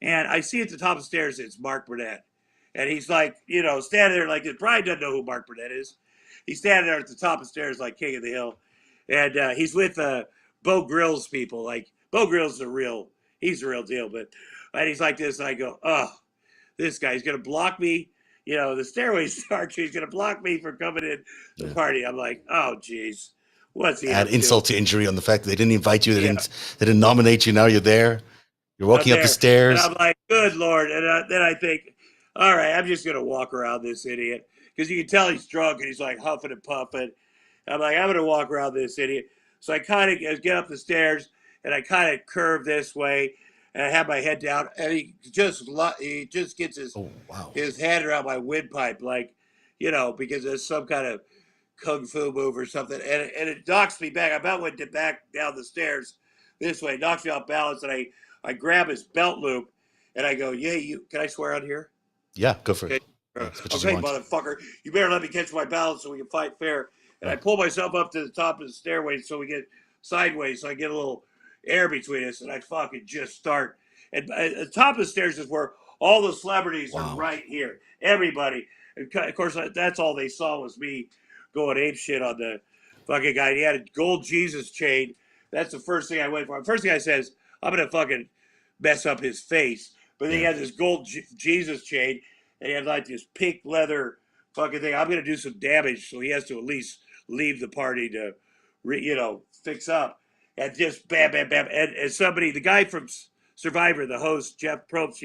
[SPEAKER 2] And I see at the top of the stairs, it's Mark Burnett. And he's like, standing there like this. Brian doesn't know who Mark Burnett is. He's standing there at the top of the stairs like king of the hill. And he's with Beau Grylls people. Like Beau Grylls he's a real deal. But and he's like this, and I go, oh, this guy's gonna block me. The stairway starts. He's gonna block me from coming in the party. I'm like, oh, geez, what's he
[SPEAKER 1] Add
[SPEAKER 2] up
[SPEAKER 1] insult
[SPEAKER 2] to?
[SPEAKER 1] to injury on the fact that they didn't invite you,
[SPEAKER 2] Yeah.
[SPEAKER 1] they didn't nominate you. Now you're there. You're
[SPEAKER 2] I'm
[SPEAKER 1] walking up the
[SPEAKER 2] there, and
[SPEAKER 1] stairs.
[SPEAKER 2] I'm like, good Lord. And then I think, all right, I'm just gonna walk around this idiot because you can tell he's drunk and he's like huffing and puffing. I'm like, I'm gonna walk around this idiot. So I kind of get up the stairs and I kind of curve this way, and I have my head down, and he just gets
[SPEAKER 1] Oh wow!
[SPEAKER 2] his hand around my windpipe, like, because there's some kind of kung fu move or something, and it knocks me back. I about went back down the stairs this way, knocks me off balance, and I grab his belt loop, and I go, yeah, can I swear on here?
[SPEAKER 1] Yeah, go for it.
[SPEAKER 2] Okay,
[SPEAKER 1] Yeah, as much as you
[SPEAKER 2] okay,
[SPEAKER 1] want.
[SPEAKER 2] motherfucker, you better let me catch my balance so we can fight fair. And I pull myself up to the top of the stairway so we get sideways, so I get a little air between us, and I fucking just start. And at the top of the stairs is where all the celebrities are
[SPEAKER 1] Wow.
[SPEAKER 2] right here. Everybody. And of course, that's all they saw was me going ape shit on the fucking guy. He had a gold Jesus chain. That's the first thing I went for. The first thing I said is, I'm going to fucking mess up his face. But then he had this gold Jesus chain, and he had like this pink leather fucking thing. I'm going to do some damage, so he has to at least leave the party to, fix up. And just bam, bam, bam. And somebody, the guy from Survivor, the host, Jeff Probst,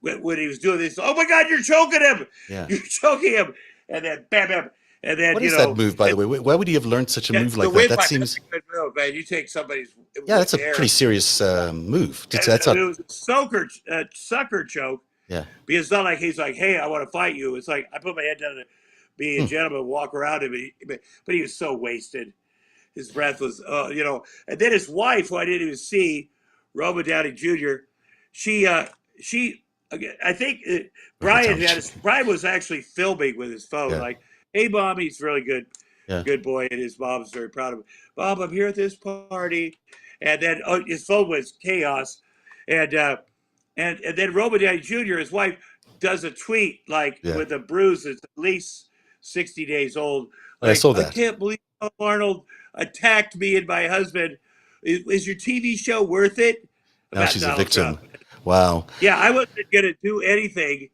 [SPEAKER 2] when he was doing this, oh my God, you're choking him.
[SPEAKER 1] Yeah.
[SPEAKER 2] You're choking him. And then bam, bam. And then,
[SPEAKER 1] What is that move, by the way? Why would he have learned such a move like that? That seems.
[SPEAKER 2] That's a good move, man. You take somebody's.
[SPEAKER 1] Yeah, that's a pretty serious move.
[SPEAKER 2] It was a sucker choke.
[SPEAKER 1] Yeah.
[SPEAKER 2] Because it's not like he's like, hey, I want to fight you. It's like I put my head down to be a gentleman, walk around him. But he was so wasted. His breath was, And then his wife, who I didn't even see, Robert Downey Jr., she, I think Brian was actually filming with his phone.
[SPEAKER 1] Yeah.
[SPEAKER 2] Like, hey, Mom, he's really good.
[SPEAKER 1] Yeah.
[SPEAKER 2] Good boy, and his mom's very proud of him. Mom, I'm here at this party. And then his phone was chaos. And then Robert Downey Jr., his wife, does a tweet with a bruise that's at least 60 days old. Like,
[SPEAKER 1] I saw that.
[SPEAKER 2] I can't believe Arnold attacked me and my husband. Is your TV show worth it?
[SPEAKER 1] Now she's a victim. Wow.
[SPEAKER 2] Yeah, I wasn't going to do anything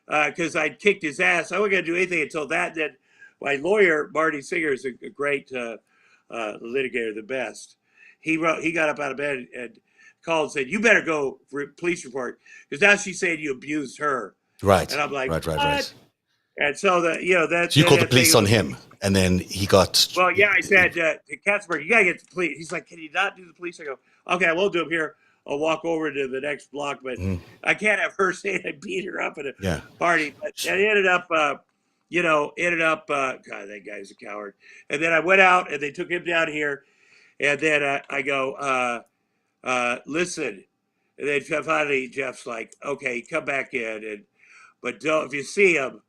[SPEAKER 2] because I'd kicked his ass. I wasn't going to do anything until that. Then my lawyer, Marty Singer, is a great litigator, the best. He got up out of bed and called and said, you better go for a police report because now she's saying you abused her.
[SPEAKER 1] Right.
[SPEAKER 2] And I'm like,
[SPEAKER 1] right.
[SPEAKER 2] And so
[SPEAKER 1] so you called the police on him, and then he got.
[SPEAKER 2] Well, yeah, I said to Katzenberg, you gotta get the police. He's like, can you not do the police? I go, okay, I won't do them here. I'll walk over to the next block, but I can't have her saying I beat her up at a party. But it ended up, God, that guy's a coward. And then I went out, and they took him down here, and then I go, listen. And then finally Jeff's like, okay, come back in, but don't, if you see him,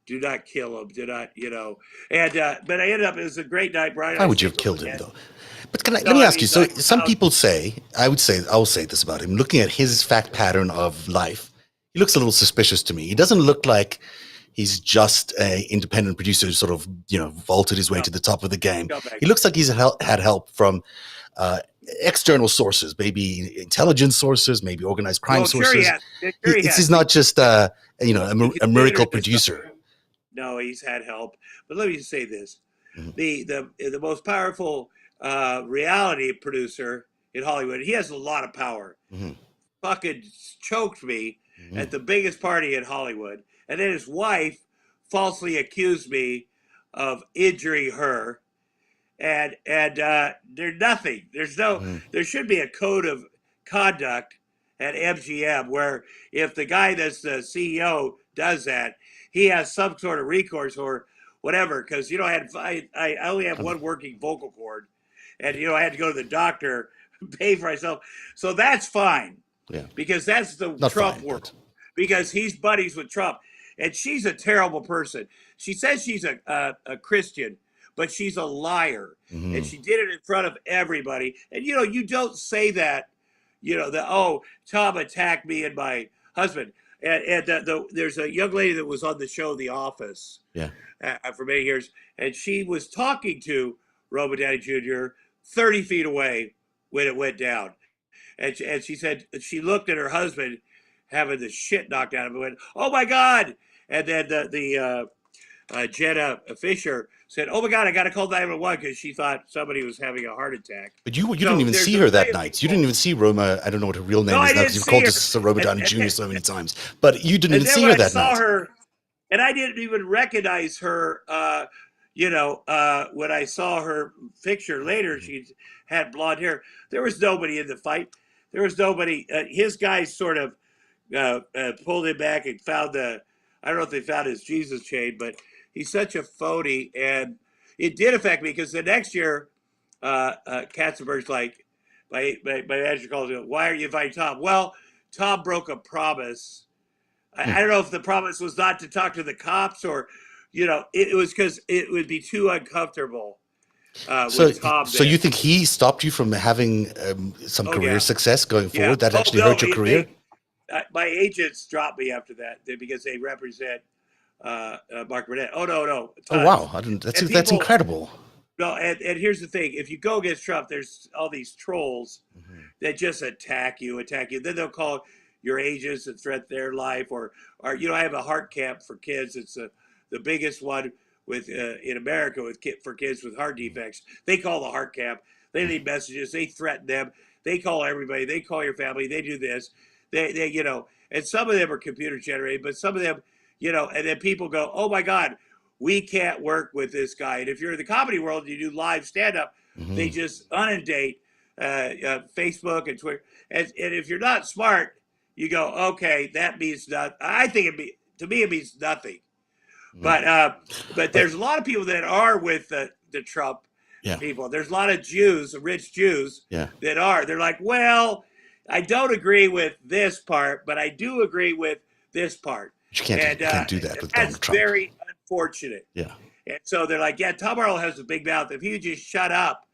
[SPEAKER 2] do not kill him. Do not, And but I ended up. It was a great night, Brian.
[SPEAKER 1] Why would you have killed him though? But let me ask you. So some people say, I will say this about him. Looking at his fact pattern of life, he looks a little suspicious to me. He doesn't look like he's just an independent producer who sort of vaulted his way to the top of the game. He looks like he's had help from external sources, maybe intelligence sources, maybe organized crime sources. He's not just a miracle producer.
[SPEAKER 2] No, he's had help. But let me just say this: the most powerful reality producer in Hollywood, he has a lot of power. Fucking choked me at the biggest party in Hollywood, and then his wife falsely accused me of injuring her, and there's nothing. There's no. There should be a code of conduct at MGM where if the guy that's the CEO does that, he has some sort of recourse or whatever. Because I only have one working vocal cord, and I had to go to the doctor, pay for myself. So that's fine.
[SPEAKER 1] Yeah.
[SPEAKER 2] Because that's the Trump world. Because he's buddies with Trump, and she's a terrible person. She says she's a Christian, but she's a liar, and she did it in front of everybody. And you don't say that. Tom attacked me and my husband. And there's a young lady that was on the show The Office for many years, and she was talking to Robert Downey Jr., 30 feet away when it went down. And she said she looked at her husband having the shit knocked out of him and went, "Oh my God." And then Jenna Fisher said, "Oh my God, I got to call 911," because she thought somebody was having a heart attack.
[SPEAKER 1] But you didn't
[SPEAKER 2] So
[SPEAKER 1] even
[SPEAKER 2] there's
[SPEAKER 1] see
[SPEAKER 2] a
[SPEAKER 1] her that
[SPEAKER 2] million
[SPEAKER 1] night. You
[SPEAKER 2] people.
[SPEAKER 1] didn't even see Roma. I don't know what her real name
[SPEAKER 2] No,
[SPEAKER 1] is
[SPEAKER 2] I
[SPEAKER 1] now
[SPEAKER 2] didn't
[SPEAKER 1] because you've
[SPEAKER 2] see
[SPEAKER 1] called
[SPEAKER 2] her.
[SPEAKER 1] us Roma Downey Jr. so many times. But you didn't
[SPEAKER 2] And
[SPEAKER 1] even
[SPEAKER 2] then
[SPEAKER 1] see
[SPEAKER 2] when
[SPEAKER 1] her
[SPEAKER 2] I
[SPEAKER 1] that
[SPEAKER 2] saw
[SPEAKER 1] night.
[SPEAKER 2] her, and I didn't even recognize her, when I saw her picture later, she had blonde hair. There was nobody in the fight. There was nobody. His guys sort of pulled him back and found I don't know if they found his Jesus chain, but he's such a phony. And it did affect me because the next year, Katzenberg's like, my manager calls him, "Why are you inviting Tom?" Well, Tom broke a promise. I don't know if the promise was not to talk to the cops or, it was because it would be too uncomfortable
[SPEAKER 1] So,
[SPEAKER 2] with Tom
[SPEAKER 1] so
[SPEAKER 2] there.
[SPEAKER 1] you think he stopped you from having some
[SPEAKER 2] Oh
[SPEAKER 1] career
[SPEAKER 2] yeah,
[SPEAKER 1] success going
[SPEAKER 2] yeah.
[SPEAKER 1] forward? That
[SPEAKER 2] Oh
[SPEAKER 1] actually
[SPEAKER 2] no,
[SPEAKER 1] hurt your career?
[SPEAKER 2] my agents dropped me after that because they represent Mark Burnett. Oh no,
[SPEAKER 1] Oh
[SPEAKER 2] tons.
[SPEAKER 1] wow, I didn't.
[SPEAKER 2] And
[SPEAKER 1] That's
[SPEAKER 2] people,
[SPEAKER 1] incredible.
[SPEAKER 2] no, and here's the thing: if you go against Trump, there's all these trolls
[SPEAKER 1] Mhm.
[SPEAKER 2] that just attack you. Then they'll call your agents and threat their life, or I have a heart camp for kids. It's the biggest one with in America for kids with heart defects. They call the heart camp. They leave messages. They threaten them. They call everybody. They call your family. They do this. And some of them are computer generated, but some of them, and then people go, "Oh my God, we can't work with this guy." And if you're in the comedy world, you do live stand up. They
[SPEAKER 1] Mhm.
[SPEAKER 2] just inundate Facebook and Twitter. And if you're not smart, you go, okay, that means nothing. I think to me, it means nothing.
[SPEAKER 1] Mhm.
[SPEAKER 2] But
[SPEAKER 1] But
[SPEAKER 2] there's a lot of people that are with the Trump
[SPEAKER 1] yeah,
[SPEAKER 2] people. There's a lot of Jews, rich Jews,
[SPEAKER 1] yeah,
[SPEAKER 2] that are. They're like, well, I don't agree with this part, but I do agree with this part,
[SPEAKER 1] but
[SPEAKER 2] and
[SPEAKER 1] you can't do that with
[SPEAKER 2] that's
[SPEAKER 1] Donald Trump.
[SPEAKER 2] very unfortunate.
[SPEAKER 1] Yeah.
[SPEAKER 2] And so they're like, yeah, Tom Arnold has a big mouth. If he would just shut up,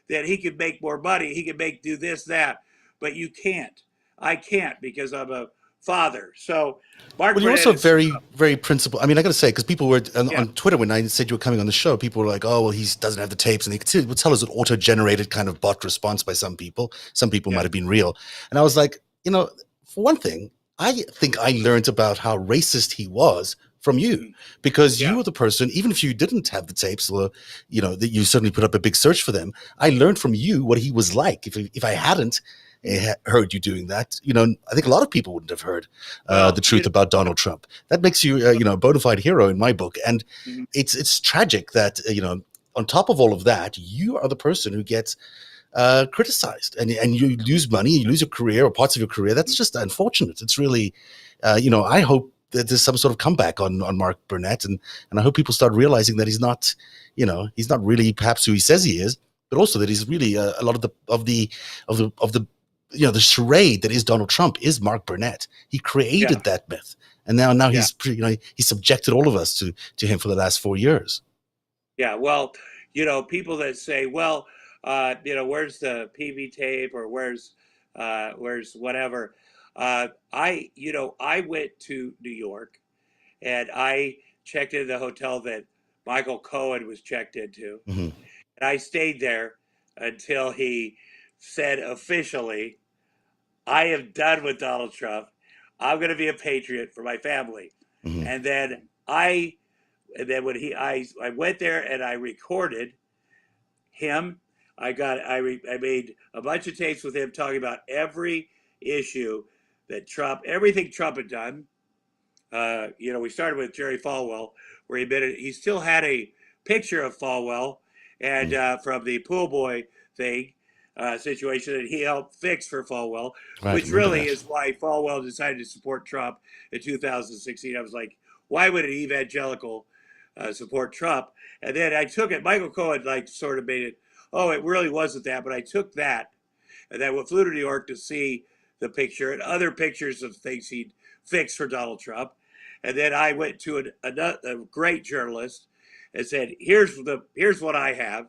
[SPEAKER 2] then he could make more money. He could do this, that. But you can't. I can't because I'm a father. So Mark
[SPEAKER 1] Well, you're
[SPEAKER 2] Burnett
[SPEAKER 1] also
[SPEAKER 2] is,
[SPEAKER 1] very, very principled. I mean, I got to say, because people were
[SPEAKER 2] yeah,
[SPEAKER 1] on Twitter when I said you were coming on the show, people were like, "Oh, well, he doesn't have the tapes," and they would tell us an auto-generated kind of bot response by some people. Some people might
[SPEAKER 2] yeah,
[SPEAKER 1] have been real, and I was like, for one thing, I think I learned about how racist he was from you
[SPEAKER 2] mm,
[SPEAKER 1] because you
[SPEAKER 2] yeah,
[SPEAKER 1] were the person, even if you didn't have the tapes, or that you certainly put up a big search for them. I learned from you what he was like. If I hadn't
[SPEAKER 2] mm.
[SPEAKER 1] heard you doing that, I think a lot of people wouldn't have heard the
[SPEAKER 2] Well,
[SPEAKER 1] truth about Donald Trump. That makes you, a bona fide hero in my book. And
[SPEAKER 2] mhm,
[SPEAKER 1] it's tragic that on top of all of that, you are the person who gets criticized, and you lose money, you lose your career or parts of your career. That's
[SPEAKER 2] mhm,
[SPEAKER 1] just unfortunate. It's really, I hope that there's some sort of comeback on Mark Burnett, and I hope people start realizing that he's not really perhaps who he says he is, but also that he's really a lot of the the charade that is Donald Trump is Mark Burnett. He
[SPEAKER 2] yeah,
[SPEAKER 1] created that myth, and now
[SPEAKER 2] yeah,
[SPEAKER 1] he subjected all of us to him for the last 4 years.
[SPEAKER 2] yeah. Well, people that say, well, where's the PV tape or where's whatever. I went to New York and I checked into the hotel that Michael Cohen was checked into.
[SPEAKER 1] Hmm.
[SPEAKER 2] And I stayed there until he said officially, I am done with Donald Trump. I'm going to be a patriot for my family.
[SPEAKER 1] Hmm.
[SPEAKER 2] And then when I went there and I recorded him. I made a bunch of tapes with him talking about every issue that everything Trump had done. We started with Jerry Falwell, where he admitted he still had a picture of Falwell and from the pool boy thing situation that he helped fix for Falwell,
[SPEAKER 1] Right,
[SPEAKER 2] which
[SPEAKER 1] remember
[SPEAKER 2] really
[SPEAKER 1] that.
[SPEAKER 2] is why Falwell decided to support Trump in 2016. I was like, why would an evangelical support Trump? And then I took it. Michael Cohen like sort of made it. Oh, it really wasn't that, but I took that and then we flew to New York to see the picture and other pictures of things he'd fixed for Donald Trump. And then I went to a great journalist and said, here's what I have,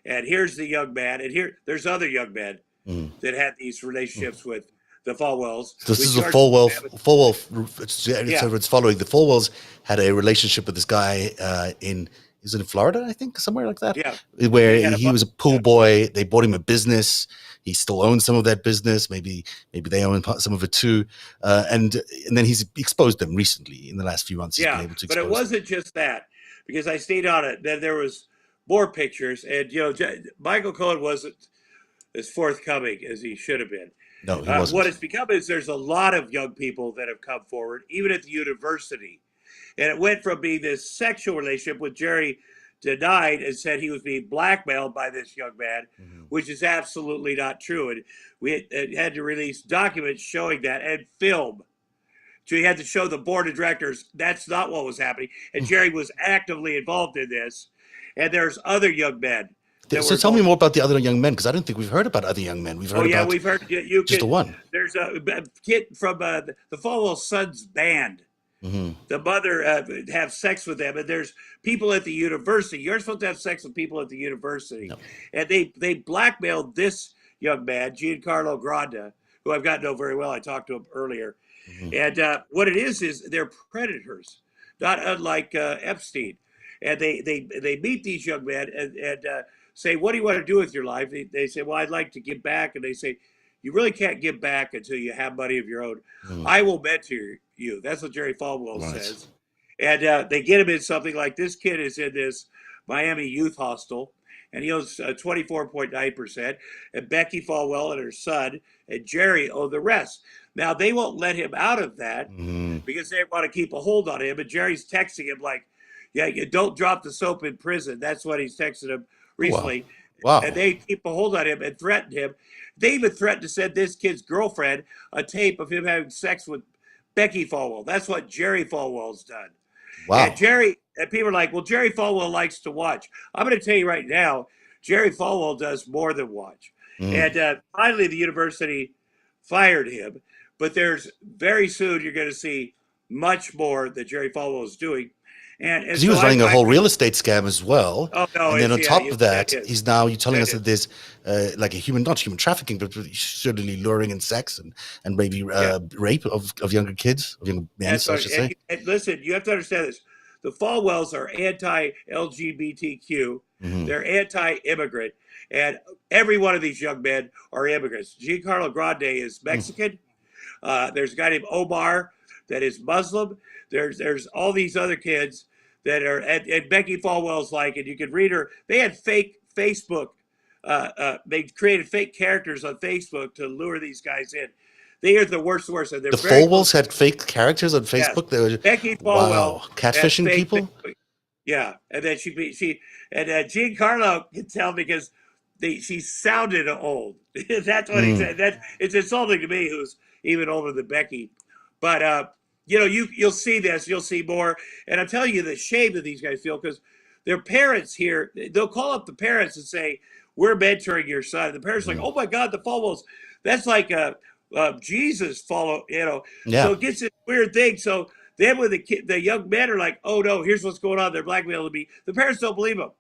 [SPEAKER 2] and here's the young man, and there's other young men
[SPEAKER 1] Mm.
[SPEAKER 2] that had these relationships with the Falwells.
[SPEAKER 1] This
[SPEAKER 2] We
[SPEAKER 1] is a
[SPEAKER 2] charged
[SPEAKER 1] Falwell.
[SPEAKER 2] yeah,
[SPEAKER 1] It's following. The Falwells had a relationship with this guy in He's in Florida, I think, somewhere like that.
[SPEAKER 2] Yeah.
[SPEAKER 1] Where he was a pool boy. They bought him a business. He still owns some of that business. Maybe they own some of it too. And then he's exposed them recently in the last few months. He's been able to expose
[SPEAKER 2] but it wasn't just that, because I stayed on it. Then there was more pictures, and Michael Cohen wasn't as forthcoming as he should have been.
[SPEAKER 1] No, he wasn't.
[SPEAKER 2] What it's become is there's a lot of young people that have come forward, even at the university. And it went from being this sexual relationship, with Jerry denied and said he was being blackmailed by this young man, which is absolutely not true. And we had to release documents showing that, and film. So he had to show the board of directors that's not what was happening. And Jerry was actively involved in this. And there's other young men.
[SPEAKER 1] So tell me more about the other young men, because I don't think we've heard about other young men. We've heard about
[SPEAKER 2] we've heard
[SPEAKER 1] just the one.
[SPEAKER 2] There's a kid from the Falwell Sons band. The mother have sex with them, and there's people at the university. You're supposed to have sex with people at the university, and they blackmailed this young man, Giancarlo Granda, who I've gotten to know very well. I talked to him earlier, and what it is they're predators, not unlike Epstein, and they meet these young men and say, "What do you want to do with your life?" They say, "Well, I'd like to give back," and they say, "You really can't give back until you have money of your own. I will mentor you." That's what Jerry Falwell says. And they get him in something like, this kid is in this Miami youth hostel, and he owns 24.9%. And Becky Falwell and her son and Jerry own the rest. Now, they won't let him out of that because they want to keep a hold on him. And Jerry's texting him like, "Yeah, you don't drop the soap in prison." That's what he's texted him recently.
[SPEAKER 1] Wow.
[SPEAKER 2] And they keep a hold on him and threaten him. They even threatened to send this kid's girlfriend a tape of him having sex with Becky Falwell. That's what Jerry Falwell's done.
[SPEAKER 1] Wow.
[SPEAKER 2] And people are like, "Well, Jerry Falwell likes to watch." I'm going to tell you right now, Jerry Falwell does more than watch. And finally, the university fired him. But there's very soon you're going to see much more that Jerry Falwell is doing. And
[SPEAKER 1] he was running a whole real estate scam as well.
[SPEAKER 2] Oh, no,
[SPEAKER 1] and then on top of that, he's now telling us that there's like not human trafficking, but certainly luring and sex and maybe rape of younger kids, of young men, so I should say.
[SPEAKER 2] And listen, you have to understand this. The Falwells are anti-LGBTQ. They're anti-immigrant. And every one of these young men are immigrants. Giancarlo Grande is Mexican. There's a guy named Omar that is Muslim. There's all these other kids that are, and Becky Falwell's like, and you can read her. They had fake Facebook. They created fake characters on Facebook to lure these guys in. They are the worst. And the
[SPEAKER 1] Falwells had fake characters on Facebook.
[SPEAKER 2] Yes.
[SPEAKER 1] They were,
[SPEAKER 2] Becky Falwell
[SPEAKER 1] catfishing people.
[SPEAKER 2] Yeah, and then Giancarlo can tell because she sounded old. That's what he said. It's insulting to me, who's even older than Becky. But you'll see this. You'll see more. And I'm telling you the shame that these guys feel, because their parents here, they'll call up the parents and say, "We're mentoring your son." And the parents are like, "Oh my God, the Falwells, that's like Jesus follow." So it gets this weird thing. So then when the young men are like, "Oh no, here's what's going on," they're blackmailing me. The parents don't believe them.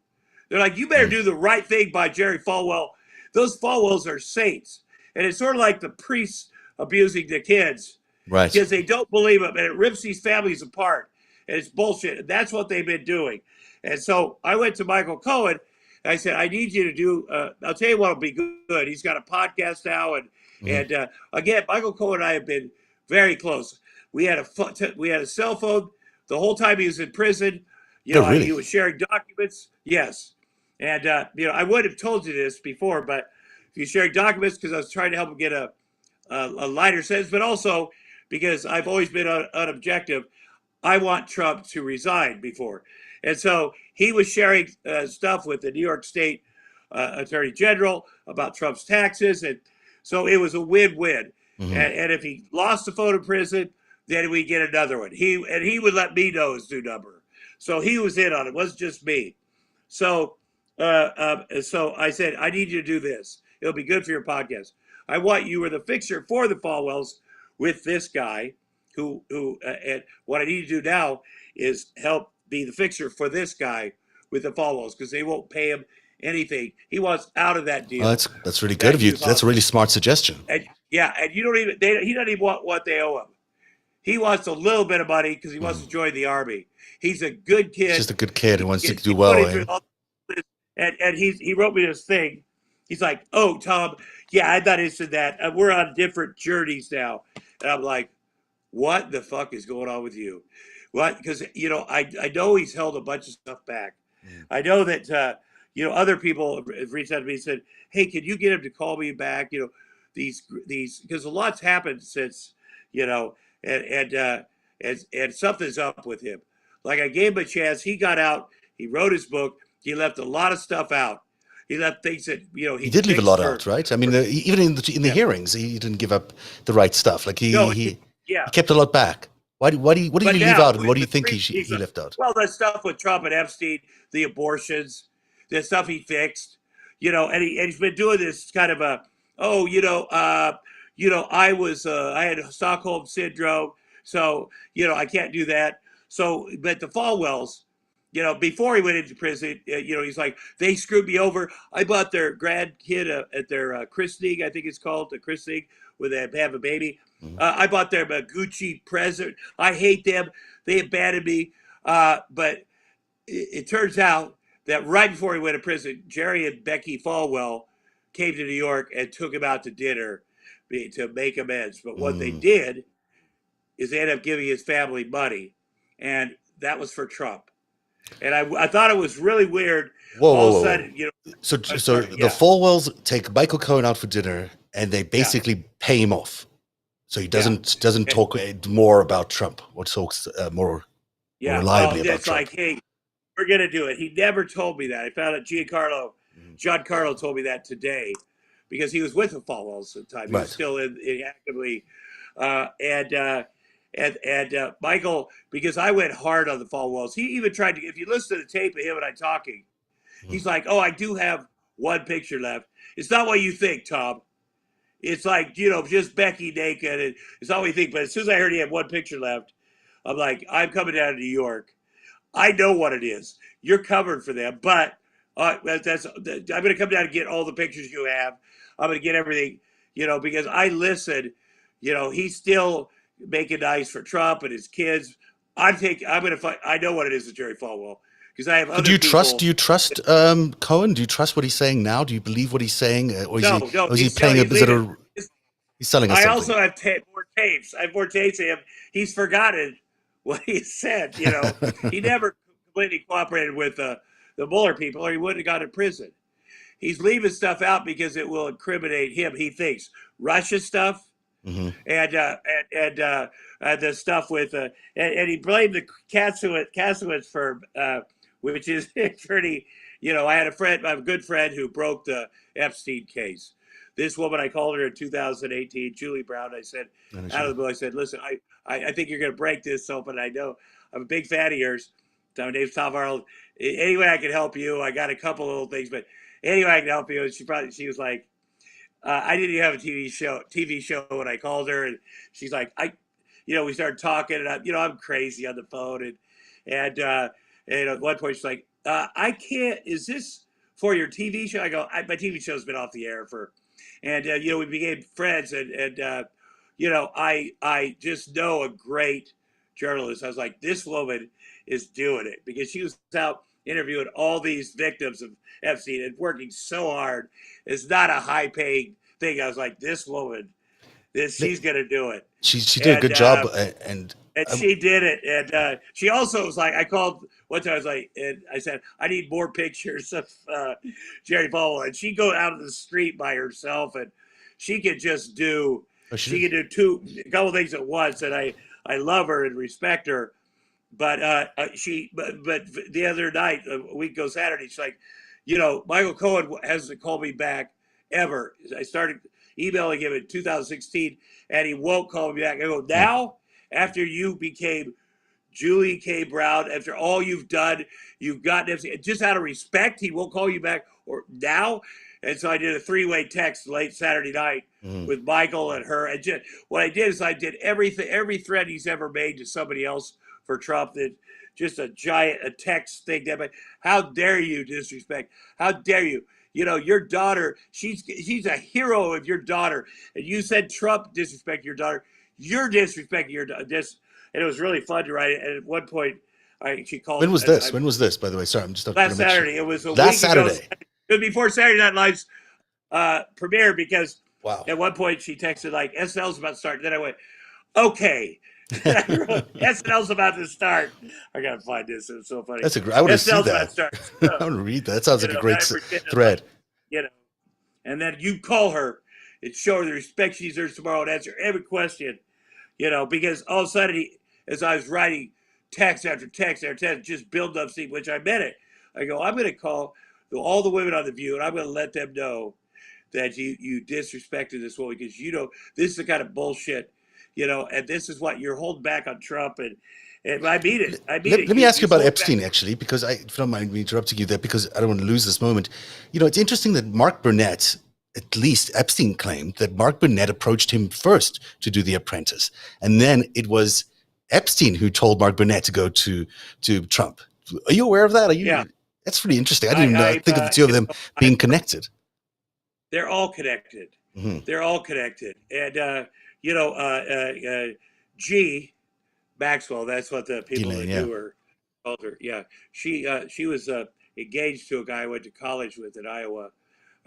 [SPEAKER 2] They're like, "You better do the right thing by Jerry Falwell." Those Falwells are saints. And it's sort of like the priests abusing the kids.
[SPEAKER 1] Right.
[SPEAKER 2] Because they don't believe them, and it rips these families apart. And it's bullshit. And that's what they've been doing. And so I went to Michael Cohen, and I said, "I need you to do, I'll tell you what will be good." He's got a podcast now. And again, Michael Cohen and I have been very close. We had a cell phone the whole time he was in prison.
[SPEAKER 1] Really?
[SPEAKER 2] He was sharing documents. Yes. And, I would have told you this before, but if you're sharing documents, because I was trying to help him get a lighter sentence, but also because I've always been unobjective. I want Trump to resign before. And so he was sharing stuff with the New York State Attorney General about Trump's taxes. And so it was a win-win. And if he lost the phone in prison, then we get another one. He would let me know his new number. So he was in on it. It wasn't just me. So I said, "I need you to do this. It'll be good for your podcast. I want you were the fixer for the Falwells with this guy who and what I need to do now is help be the fixer for this guy with the Falwells, because they won't pay him anything. He wants out of that deal."
[SPEAKER 1] Well, that's really good of you. That's a really smart suggestion.
[SPEAKER 2] And you don't even he doesn't even want what they owe him. he wants a little bit of money because he wants to join the army. He's a good
[SPEAKER 1] He's
[SPEAKER 2] kid.
[SPEAKER 1] just a good kid who wants to do
[SPEAKER 2] He
[SPEAKER 1] well.
[SPEAKER 2] put through all this, and he wrote me this thing. He's like, "Oh, Tom, yeah, I'm not interested in that. We're on different journeys now." And I'm like, "What the fuck is going on with you?" What? Because I know he's held a bunch of stuff back. I know that other people have reached out to me and said, "Hey, can you get him to call me back?" These because a lot's happened since you know, and something's up with him. Like I gave him a chance. He got out. He wrote his book. He left a lot of stuff out. He left things that
[SPEAKER 1] He
[SPEAKER 2] he
[SPEAKER 1] did leave a
[SPEAKER 2] fixed
[SPEAKER 1] lot out, right? I mean, even in the
[SPEAKER 2] yeah.
[SPEAKER 1] hearings, he didn't give up the right stuff. Like
[SPEAKER 2] No,
[SPEAKER 1] he
[SPEAKER 2] yeah.
[SPEAKER 1] kept a lot back. What did
[SPEAKER 2] But
[SPEAKER 1] he leave
[SPEAKER 2] now,
[SPEAKER 1] out, and what do you think he
[SPEAKER 2] he's
[SPEAKER 1] left out?
[SPEAKER 2] well, the stuff with Trump and Epstein, the abortions, the stuff he fixed, and he's been doing this kind of oh, I had Stockholm syndrome, so I can't do that. So, but the Falwells, before he went into prison, he's like, they screwed me over. I bought their grandkid at their christening, I think it's called the christening, where they have a baby. I bought them a Gucci present. I hate them. They abandoned me. But it turns out that right before he went to prison, Jerry and Becky Falwell came to New York and took him out to dinner to make amends. But what they did is they ended up giving his family money, and that was for Trump. And I thought it was really weird.
[SPEAKER 1] Whoa,
[SPEAKER 2] All
[SPEAKER 1] whoa,
[SPEAKER 2] of a
[SPEAKER 1] whoa,
[SPEAKER 2] sudden,
[SPEAKER 1] So the Falwells take Michael Cohen out for dinner, and they basically pay him off, so he doesn't talk more about Trump, or talks more reliably about
[SPEAKER 2] it's
[SPEAKER 1] Trump.
[SPEAKER 2] like, hey, we're gonna do it. He never told me that. I found out Giancarlo told me that today, because he was with the Falwells at the time. He was still in actively, and Michael, because I went hard on the Falwells. He even tried to. If you listen to the tape of him and I talking, he's like, "Oh, I do have one picture left. It's not what you think, Tom. It's like just Becky naked. And it's not what you think." But as soon as I heard he had one picture left, I'm like, "I'm coming down to New York. I know what it is. You're covered for them, but I'm going to come down and get all the pictures you have. I'm going to get everything, because I listened. He's still making nice for Trump and his kids. I'm going to fight. I know what it is with Jerry Falwell, because I have other people.
[SPEAKER 1] Do you trust Cohen? Do you trust what he's saying now? Do you believe what he's saying, or is he playing a bit of? He's selling us
[SPEAKER 2] I
[SPEAKER 1] something.
[SPEAKER 2] also have more tapes. I have more tapes of him. He's forgotten what he said. He never completely cooperated with the Mueller people, or he wouldn't have gone to prison. He's leaving stuff out because it will incriminate him. He thinks Russia stuff, and the stuff with and he blamed the Kasowitz firm, which is pretty. I had a good friend who broke the Epstein case. This woman, I called her in 2018, Julie Brown. I said, out of the blue, I said, "Listen, I think you're going to break this open. I know I'm a big fan of yours. My name's Tom Arnold. Anyway, I can help you. I got a couple of little things, but anyway, I can help you." And she was like, I didn't even have a TV show when I called her, and she's like, we started talking, and I'm crazy on the phone, and at one point she's like, I can't. Is this for your TV show? I go, my TV show's been off the air for. And we became friends, and I just know a great journalist. I was like, this woman is doing it, because she was out interviewing all these victims of Epstein and working so hard. It's not a high paying thing. I was like, this woman, she's gonna do it.
[SPEAKER 1] She did a good job, and
[SPEAKER 2] she did it. And she also was like, I called one time. I was like, and I said, I need more pictures of Jerry Falwell. And she'd go out on the street by herself, and she could just do. She could do a couple things at once. And I love her and respect her. But but the other night, a week ago Saturday, she's like, Michael Cohen hasn't called me back ever. I started emailing him in 2016, and he won't call me back. I go, now, after you became Julie K. Brown, after all you've done, you've gotten just out of respect, he won't call you back, or now? And so I did a 3-way text late Saturday night with Michael and her. And just, what I did is I did every thread he's ever made to somebody else for Trump, that just a text thing. That, how dare you disrespect? How dare you? Your daughter, she's a hero of your daughter. And you said Trump disrespect your daughter. you're disrespecting your dis. And it was really fun to write it. And at one point, she called.
[SPEAKER 1] When was this? When was this? By the way, sorry, I'm just going
[SPEAKER 2] last
[SPEAKER 1] to make sure.
[SPEAKER 2] Saturday. It was a
[SPEAKER 1] Last
[SPEAKER 2] week ago.
[SPEAKER 1] Saturday.
[SPEAKER 2] It was before Saturday Night Live's premiere because
[SPEAKER 1] Wow.
[SPEAKER 2] at one point she texted like SNL's about to start. And then I went, okay. I wrote, SNL's about to start. I gotta find this. It's so funny.
[SPEAKER 1] That's a great. I want to see
[SPEAKER 2] SNL's
[SPEAKER 1] that.
[SPEAKER 2] about to start.
[SPEAKER 1] I want to read that. That sounds like a great thread.
[SPEAKER 2] You know, and then you call her and show her the respect she deserves tomorrow and answer every question. You know, because all of a sudden, as I was writing text after text after text, just build up steam, which I meant it. I go, I'm going to call all the women on The View, and I'm going to let them know that you disrespected this woman because this is the kind of bullshit, and this is what you're holding back on Trump, and I mean it.
[SPEAKER 1] Let me ask you about Epstein, actually, because if you don't mind me interrupting you there, because I don't want to lose this moment. It's interesting that Mark Burnett, at least Epstein claimed that Mark Burnett approached him first to do The Apprentice, and then it was Epstein who told Mark Burnett to go to Trump. Are you aware of that?
[SPEAKER 2] Yeah.
[SPEAKER 1] That's pretty interesting. I didn't even think of the two of them being connected.
[SPEAKER 2] They're all connected. Mm-hmm. They're all connected. And, G. Maxwell, that's what the people that knew her called her. Yeah. She was engaged to a guy I went to college with in Iowa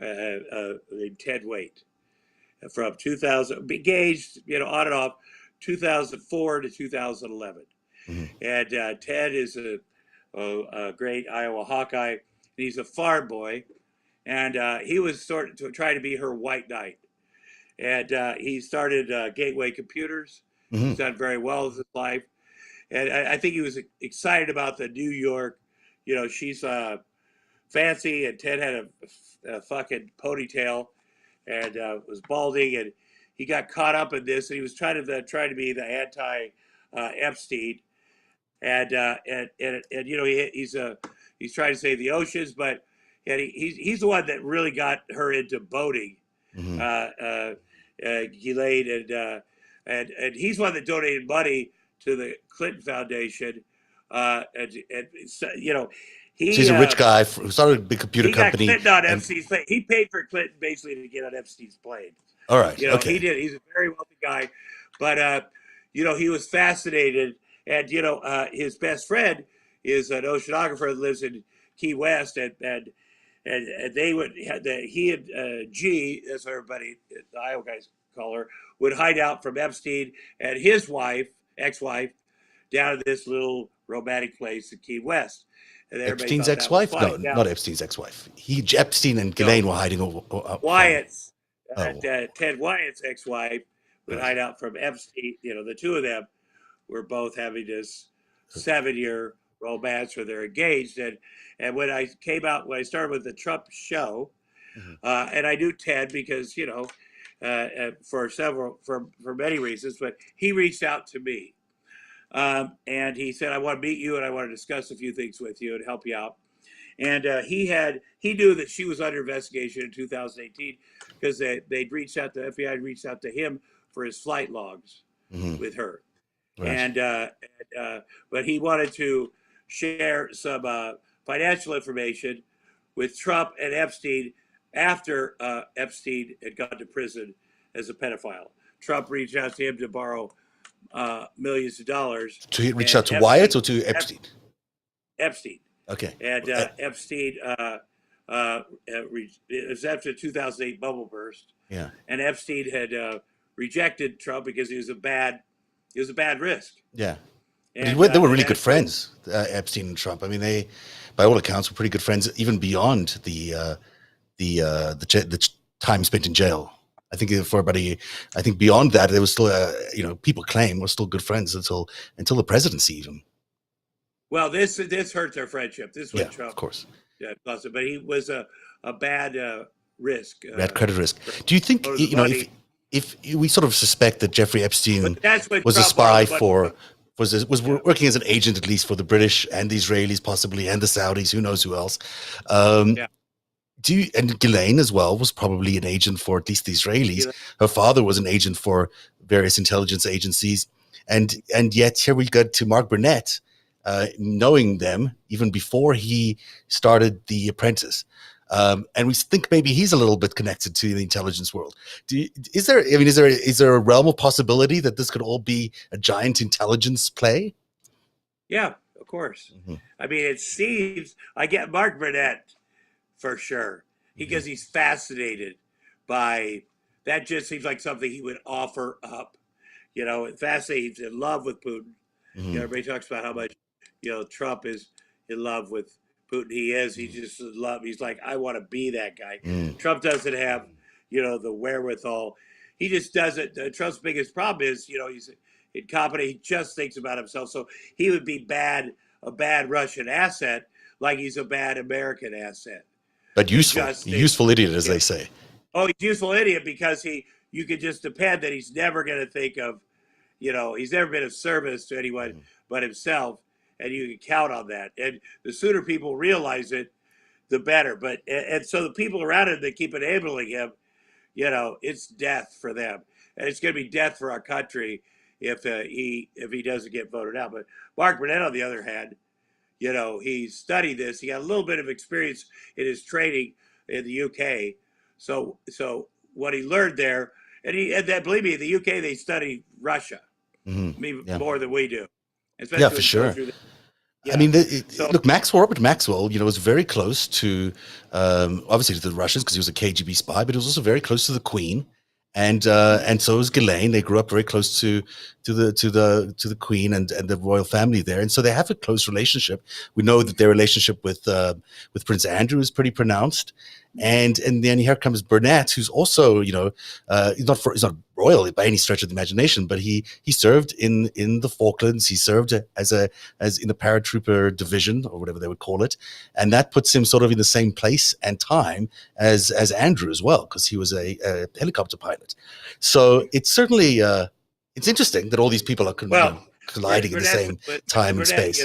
[SPEAKER 2] named Ted Waite. From 2000, engaged, on and off, 2004 to 2011. Mm-hmm. And Ted is a great Iowa Hawkeye. He's a farm boy, and he was sort of to try to be her white knight. And he started Gateway Computers. Mm-hmm. He's done very well with his life, and I think he was excited about the New York. She's fancy, and Ted had a fucking ponytail and was balding, and he got caught up in this, and he was trying to be the anti Epstein. And he's trying to save the oceans, but he's the one that really got her into boating, mm-hmm. Ghislaine, and he's the one that donated money to the Clinton Foundation, he's
[SPEAKER 1] a rich guy who started a big computer company.
[SPEAKER 2] Got Clinton on Epstein's plane. He paid for Clinton basically to get on Epstein's plane.
[SPEAKER 1] All right,
[SPEAKER 2] okay. He did. He's a very wealthy guy, but he was fascinated. And his best friend is an oceanographer that lives in Key West, and they would he and G, as everybody, the Iowa guys call her, would hide out from Epstein and his ex-wife, down to this little romantic place in Key West. And
[SPEAKER 1] Epstein's ex-wife? No, not Epstein's ex-wife. Epstein and Ghislaine were hiding over.
[SPEAKER 2] Wyatt's, Ted Wyatt's ex-wife would hide out from Epstein. The two of them were both having this 7-year romance where they're engaged. And when I started with the Trump show, mm-hmm. And I knew Ted because, for many reasons, but he reached out to me. And he said, I want to meet you and I want to discuss a few things with you and help you out. And he knew that she was under investigation in 2018 because the FBI had reached out to him for his flight logs, mm-hmm. with her. Right. And but he wanted to share some financial information with Trump and Epstein after Epstein had gone to prison as a pedophile. Trump reached out to him to borrow millions of dollars.
[SPEAKER 1] To reach out to Wyatt or to Epstein?
[SPEAKER 2] Epstein.
[SPEAKER 1] Okay.
[SPEAKER 2] And Epstein, it was after the 2008 bubble burst.
[SPEAKER 1] Yeah.
[SPEAKER 2] And Epstein had rejected Trump because he was a bad risk.
[SPEAKER 1] Yeah. And they were really good friends, Epstein and Trump. I mean, they, by all accounts, were pretty good friends, even beyond the time spent in jail. I think beyond that, there was still, people claim were still good friends until the presidency even.
[SPEAKER 2] Well, this hurt their friendship. This was Trump,
[SPEAKER 1] of course.
[SPEAKER 2] Yeah, but he was a bad risk.
[SPEAKER 1] Bad credit risk. Do you think if we sort of suspect that Jeffrey Epstein was a spy was working as an agent at least for the British and the Israelis possibly and the Saudis, who knows who else? And Ghislaine as well was probably an agent for at least the Israelis. Yeah. Her father was an agent for various intelligence agencies, and yet here we got to Mark Burnett, knowing them even before he started The Apprentice. and we think maybe he's a little bit connected to the intelligence world. Is there a realm of possibility that this could all be a giant intelligence play?
[SPEAKER 2] Yeah, of course. I mean, it seems I get Mark Burnett for sure because he's fascinated by that. Just seems like something he would offer up. Fascinated. He's in love with Putin. Everybody talks about how much Trump is in love with Putin. He is. He's just in love. He's like, I want to be that guy. Trump doesn't have the wherewithal. He just doesn't. Trump's biggest problem is he's incompetent. He just thinks about himself. So he would be a bad Russian asset, like he's a bad American asset.
[SPEAKER 1] But useful idiot, as they say.
[SPEAKER 2] Oh, he's useful idiot because you could just depend that he's never going to think of, he's never been of service to anyone but himself, and you can count on that. And the sooner people realize it, the better. But and so the people around him that keep enabling him, it's death for them, and it's going to be death for our country if he doesn't get voted out. But Mark Burnett, on the other hand, he studied this. He got a little bit of experience in his training in the UK. So what he learned there, and then believe me, in the UK they study Russia, more than we do.
[SPEAKER 1] Yeah, for sure. I mean, look, Robert Maxwell, was very close to, obviously to the Russians because he was a KGB spy, but he was also very close to the Queen, and so was Ghislaine. They grew up very close to the Queen and the royal family there, and so they have a close relationship. We know that their relationship with Prince Andrew is pretty pronounced. And then here comes Burnett, who's also, he's not royal by any stretch of the imagination, but he served in the Falklands. He served as in the paratrooper division or whatever they would call it, and that puts him sort of in the same place and time as Andrew as well, because he was a helicopter pilot. So it's certainly it's interesting that all these people are colliding in the same time and space.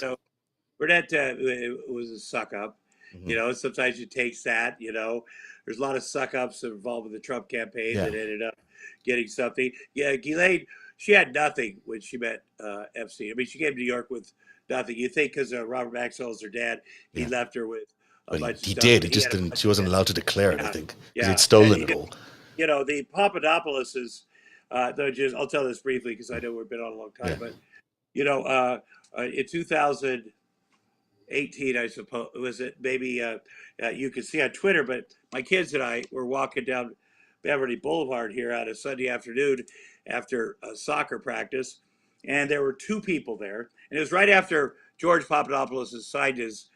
[SPEAKER 2] Burnett was a suck up. Sometimes it takes that. There's a lot of suck ups involved with the Trump campaign that ended up getting something. Yeah, Ghislaine, she had nothing when she met Epstein. I mean, she came to New York with nothing. You think because Robert Maxwell is her dad, he left her with a bunch of stuff.
[SPEAKER 1] He did. He just didn't. She wasn't allowed to declare it. I think because he'd stolen it all.
[SPEAKER 2] The Papadopoulos is. I'll tell this briefly because I know we've been on a long time. But in 2018, I suppose was it? Maybe you could see on Twitter. But my kids and I were walking down Beverly Boulevard here on a Sunday afternoon after a soccer practice, and there were two people there, and it was right after George Papadopoulos had signed his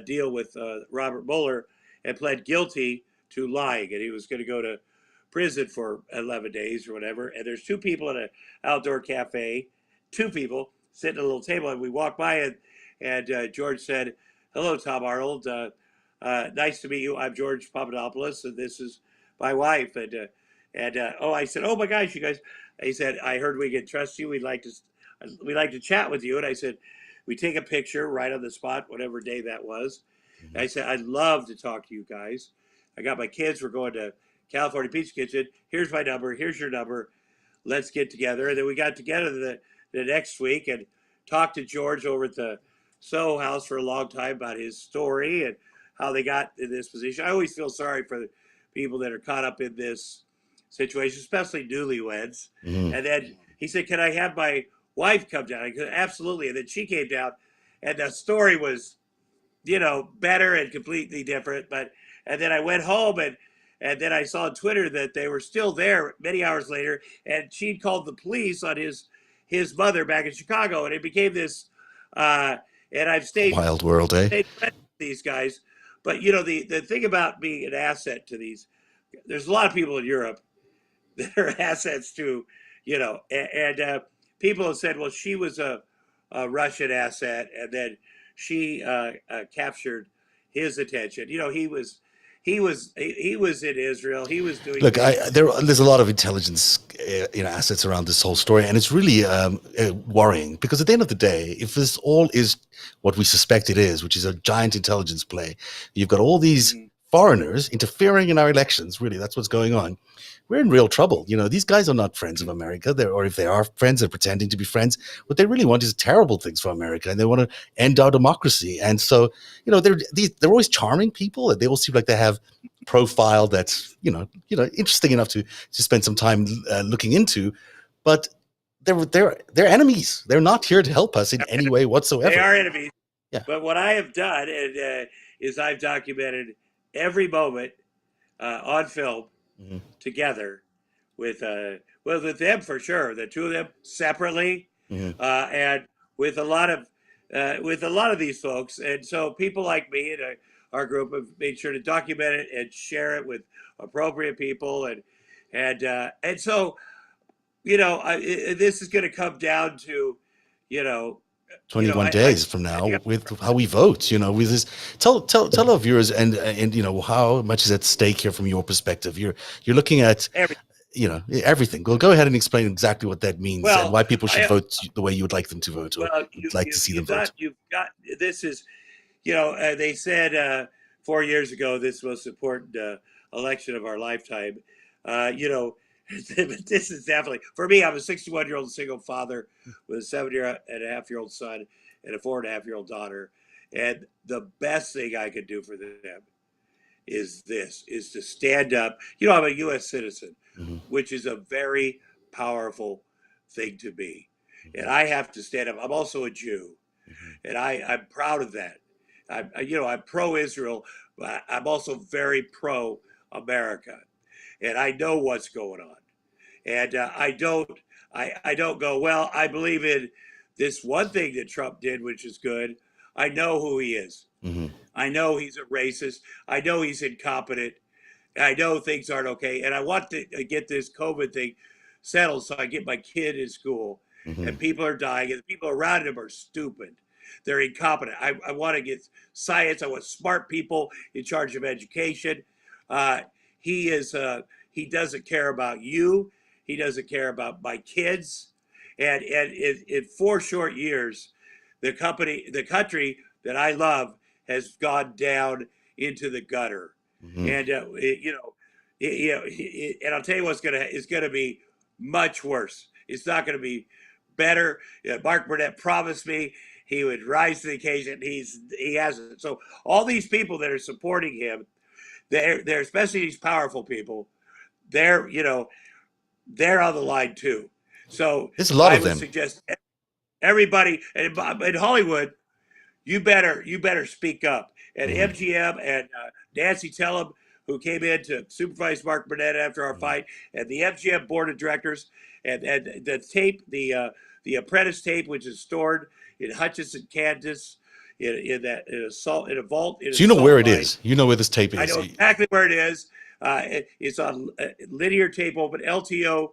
[SPEAKER 2] deal with Robert Mueller and pled guilty to lying, and he was going to go to prison for 11 days or whatever. And there's two people in an outdoor cafe, two people sitting at a little table, and we walked by and George said, "Hello, Tom Arnold. Nice to meet you. I'm George Papadopoulos, and this is my wife." I said, "Oh my gosh, you guys!" He said, "I heard we can trust you. We'd like to chat with you." And I said, "We take a picture right on the spot, whatever day that was." And I said, "I'd love to talk to you guys. I got my kids. We're going to California Pizza Kitchen. Here's my number. Here's your number. Let's get together." And then we got together the next week and talked to George over at the Soho House for a long time about his story and how they got in this position. I always feel sorry for the people that are caught up in this situation, especially newlyweds. And then he said, "Can I have my wife come down?" I said, "Absolutely." And then she came down, and the story was, better and completely different. And then I went home and then I saw on Twitter that they were still there many hours later, and she'd called the police on his mother back in Chicago, and it became this. And I've stayed
[SPEAKER 1] wild world, eh?
[SPEAKER 2] Stayed with these guys, but the thing about being an asset to these, there's a lot of people in Europe that are assets to, and people have said, well, she was a Russian asset, and then she captured his attention. He was in Israel. He was doing.
[SPEAKER 1] Look, there's a lot of intelligence, assets around this whole story, and it's really worrying because at the end of the day, if this all is what we suspect it is, which is a giant intelligence play, you've got all these foreigners interfering in our elections, really, that's what's going on, we're in real trouble. These guys are not friends of America. Or if they are friends, they're pretending to be friends. What they really want is terrible things for America, and they want to end our democracy. And so, they're always charming people, and they all seem like they have profile that's interesting enough to spend some time looking into, but they're enemies. They're not here to help us in any way whatsoever.
[SPEAKER 2] They are enemies.
[SPEAKER 1] Yeah.
[SPEAKER 2] But what I have done is I've documented every moment on film together with them for sure. The two of them separately, and with a lot of these folks. And so people like me and our group have made sure to document it and share it with appropriate people, and so this is going to come down to
[SPEAKER 1] 21 days from now with how we vote. With this, tell our viewers and how much is at stake here from your perspective. You're looking at everything. Go ahead and explain exactly what that means and why people should vote the way you would like them to vote, or like to see them vote.
[SPEAKER 2] You've got this is, they said 4 years ago this most important election of our lifetime. This is definitely for me. I'm a 61-year-old single father with a 7.5-year-old son and a 4.5-year-old daughter, and the best thing I could do for them is to stand up. I'm a U.S. citizen, which is a very powerful thing to be, and I have to stand up. I'm also a Jew, and I'm proud of that. I'm pro-Israel, but I'm also very pro-America. And I know what's going on, and I don't go, well, I believe in this one thing that Trump did, which is good. I know who he is. I know he's a racist. I know he's incompetent. I know things aren't okay, and I want to get this COVID thing settled so I get my kid in school. And people are dying, and the people around him are stupid. They're incompetent. I want to get science. I want smart people in charge of education. He doesn't care about you. He doesn't care about my kids. And in 4 short years, the country that I love has gone down into the gutter. And and I'll tell you what's it's gonna be much worse. It's not gonna be better. Mark Burnett promised me he would rise to the occasion. He hasn't. So all these people that are supporting him, they're especially these powerful people, they're on the line too. So
[SPEAKER 1] there's a lot of them.
[SPEAKER 2] I would suggest everybody in Hollywood, you better speak up. And MGM and Nancy Tellem, who came in to supervise Mark Burnett after our fight, and the MGM board of directors, and the tape, the Apprentice tape, which is stored in Hutchinson, Kansas, in a vault.
[SPEAKER 1] So you know where it is. You know where this tape is.
[SPEAKER 2] I know exactly where it is. It's on linear tape, open LTO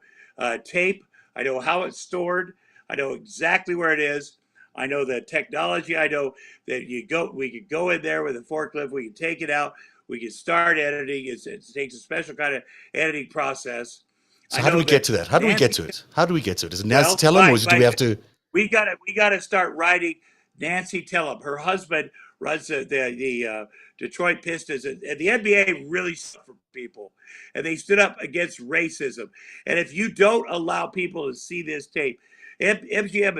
[SPEAKER 2] tape. I know how it's stored. I know exactly where it is. I know the technology. I know that we could go in there with a forklift. We can take it out. We can start editing. It takes a special kind of editing process.
[SPEAKER 1] So how do we get to that? How do we get to it? How do we get to it? Is it Nancy Tellem, or do we have to?
[SPEAKER 2] We gotta start writing Nancy Tellem. Her husband runs the Detroit Pistons, and the NBA really stood for people, and they stood up against racism. And if you don't allow people to see this tape, MGM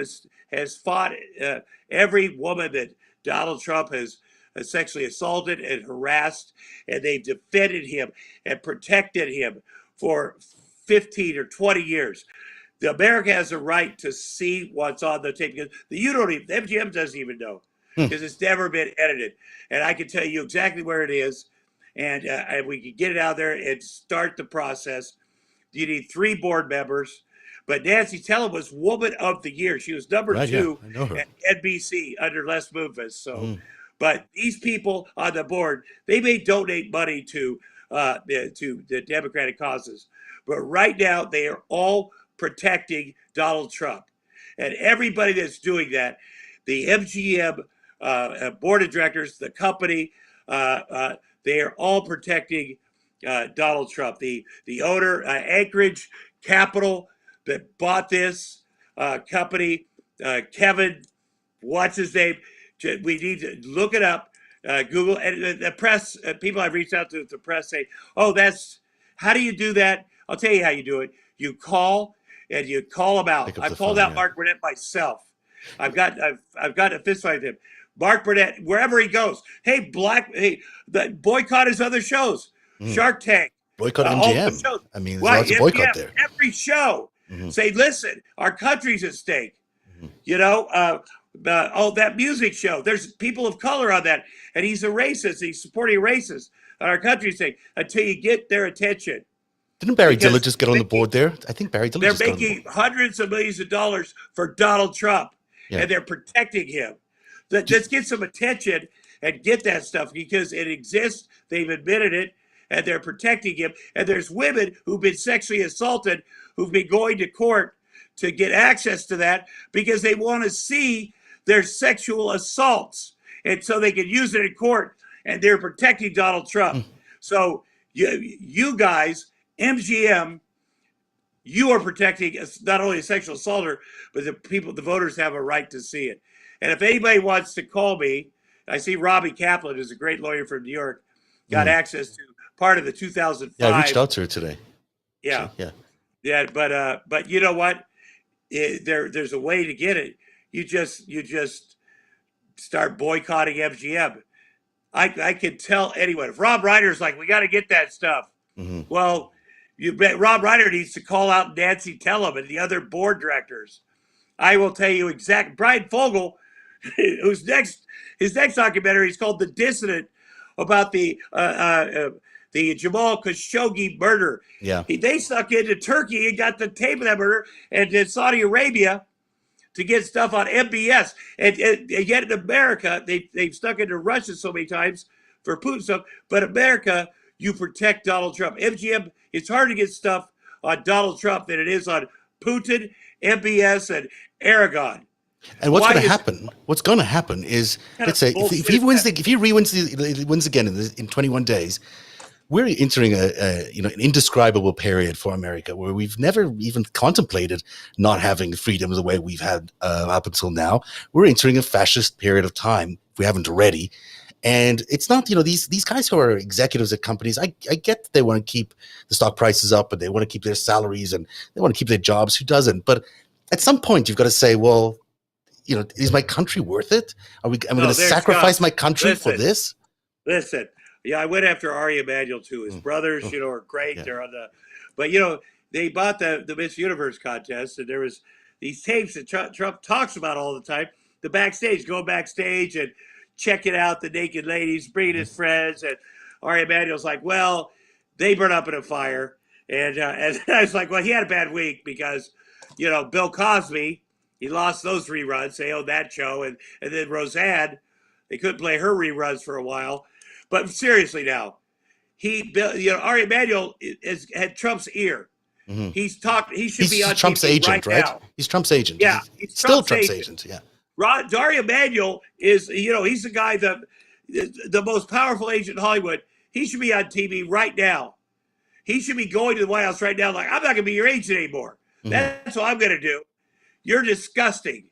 [SPEAKER 2] has fought every woman that Donald Trump has sexually assaulted and harassed, and they've defended him and protected him for 15 or 20 years. The America has a right to see what's on the tape, because the MGM doesn't even know, because it's never been edited. And I can tell you exactly where it is, and we can get it out there and start the process. You need 3 board members, but Nancy Tellem was Woman of the Year. She was number 2 at NBC under Les Moonves. So, but these people on the board, they may donate money to the Democratic causes, but right now they are all protecting Donald Trump. And everybody that's doing that, the MGM board of directors, the company, they are all protecting Donald Trump. The owner, Anchorage Capital, that bought this company, Kevin, what's his name? We need to look it up. Google and the press. People I've reached out to at the press say, "Oh, how do you do that?" I'll tell you how you do it. You call and you call them out.
[SPEAKER 1] Pick up
[SPEAKER 2] I've
[SPEAKER 1] the
[SPEAKER 2] called
[SPEAKER 1] phone.
[SPEAKER 2] out
[SPEAKER 1] Yeah.
[SPEAKER 2] Mark Burnett myself. I've got a fist fight with him. Mark Burnett, wherever he goes, hey, boycott his other shows, Shark Tank,
[SPEAKER 1] Boycott
[SPEAKER 2] all the
[SPEAKER 1] MGM.
[SPEAKER 2] shows.
[SPEAKER 1] I mean, there's
[SPEAKER 2] Why?
[SPEAKER 1] lots of boycott
[SPEAKER 2] MGM,
[SPEAKER 1] there.
[SPEAKER 2] every show. Say, listen, our country's at stake. You know, that music show. There's people of color on that, and he's a racist. He's supporting racists on our country's sake until you get their attention.
[SPEAKER 1] Didn't Barry Diller
[SPEAKER 2] Because
[SPEAKER 1] just get on the board there? I think Barry Diller
[SPEAKER 2] they're
[SPEAKER 1] just got on the
[SPEAKER 2] making
[SPEAKER 1] board.
[SPEAKER 2] hundreds of millions of dollars for Donald Trump,
[SPEAKER 1] Yeah.
[SPEAKER 2] and they're protecting him. Let's get some attention and get that stuff because it exists. They've admitted it, and they're protecting him. And there's women who've been sexually assaulted who've been going to court to get access to that because they want to see their sexual assaults, and so they can use it in court. And they're protecting Donald Trump. So you guys, MGM. You are protecting not only a sexual assaulter, but the voters have a right to see it. And if anybody wants to call me, I see Robbie Kaplan, who's a great lawyer from New York, got access to part of the 2005.
[SPEAKER 1] Yeah, I reached out to her today.
[SPEAKER 2] Yeah,
[SPEAKER 1] yeah,
[SPEAKER 2] yeah. But you know what? There's a way to get it. You just start boycotting MGM. I can tell anyone. If Rob Reiner's like, we got to get that stuff. Well, you bet Rob Reiner needs to call out Nancy Tellem and the other board directors. I will tell you exact. Brian Fogel, his next documentary is called "The Dissident," about the Jamal Khashoggi murder.
[SPEAKER 1] yeah.
[SPEAKER 2] They snuck into Turkey and got the tape of that murder, and in Saudi Arabia to get stuff on MBS. And yet in America, they've stuck into Russia so many times for Putin stuff. But America, you protect Donald Trump. MGM, it's hard to get stuff on Donald Trump than it is on Putin, MBS, and Aragon.
[SPEAKER 1] And what's going to happen? What's going to happen is, let's say, if he wins, if he wins again in 21 days, we're entering an indescribable period for America where we've never even contemplated not having freedom the way we've had up until now. We're entering a fascist period of time if we haven't already. And it's not, these guys who are executives at companies, I get that they want to keep the stock prices up and they want to keep their salaries and they want to keep their jobs. Who doesn't? But at some point, you've got to say, well, is my country worth it? Am I going to sacrifice my country for this?
[SPEAKER 2] Listen, yeah, I went after Ari Emanuel too. His brothers, are great. Yeah. They're on but they bought the Miss Universe contest, and there was these tapes that Trump talks about all the time. The backstage, going backstage and checking out the naked ladies, bringing his friends, and Ari Emanuel's like, well, they burn up in a fire, and I was like, well, he had a bad week because, Bill Cosby, he lost those reruns. They owned that show, and then Roseanne, they couldn't play her reruns for a while. But seriously now, Ari Emanuel had Trump's ear. He's talked. He should be on
[SPEAKER 1] Trump's
[SPEAKER 2] TV
[SPEAKER 1] agent, right?
[SPEAKER 2] now.
[SPEAKER 1] He's Trump's agent.
[SPEAKER 2] Yeah,
[SPEAKER 1] he's still Trump's agent. Yeah.
[SPEAKER 2] Ari Emanuel is, he's the guy the most powerful agent in Hollywood. He should be on TV right now. He should be going to the White House right now. Like, I'm not going to be your agent anymore. That's what I'm going to do. You're disgusting.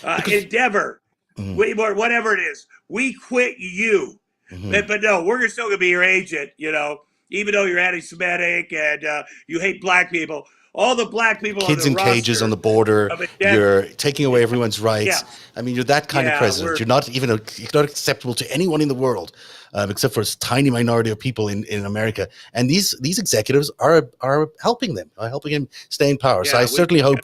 [SPEAKER 2] Endeavor, whatever it is, we quit you. But no, we're still going to be your agent, even though you're anti-Semitic and you hate black people. All the black people
[SPEAKER 1] kids
[SPEAKER 2] on the
[SPEAKER 1] in cages on the border. You're taking away everyone's rights. Yeah. I mean, you're that kind of president. You're not acceptable to anyone in the world, except for a tiny minority of people in America. And these executives are helping them, helping him stay in power. Yeah, so I certainly hope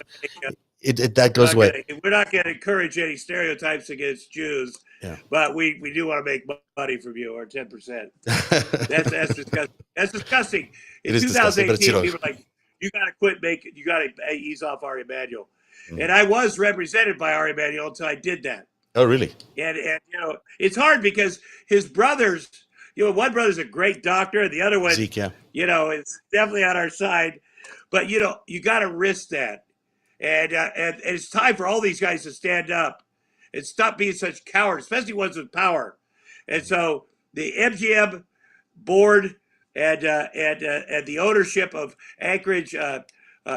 [SPEAKER 1] that goes away.
[SPEAKER 2] We're not going to encourage any stereotypes against Jews. Yeah. But we do want to make money from you, or 10%. That's disgusting. That's disgusting. In 2018, people were like, you got to quit making. You got to ease off Ari Emanuel, and I was represented by Ari Emanuel until I did that.
[SPEAKER 1] Oh, really?
[SPEAKER 2] And it's hard because his brothers. One brother's a great doctor, and the other one,
[SPEAKER 1] Zeke, yeah.
[SPEAKER 2] It's definitely on our side. But you got to risk that, and it's time for all these guys to stand up and stop being such cowards, especially ones with power. And so the MGM board and the ownership of Anchorage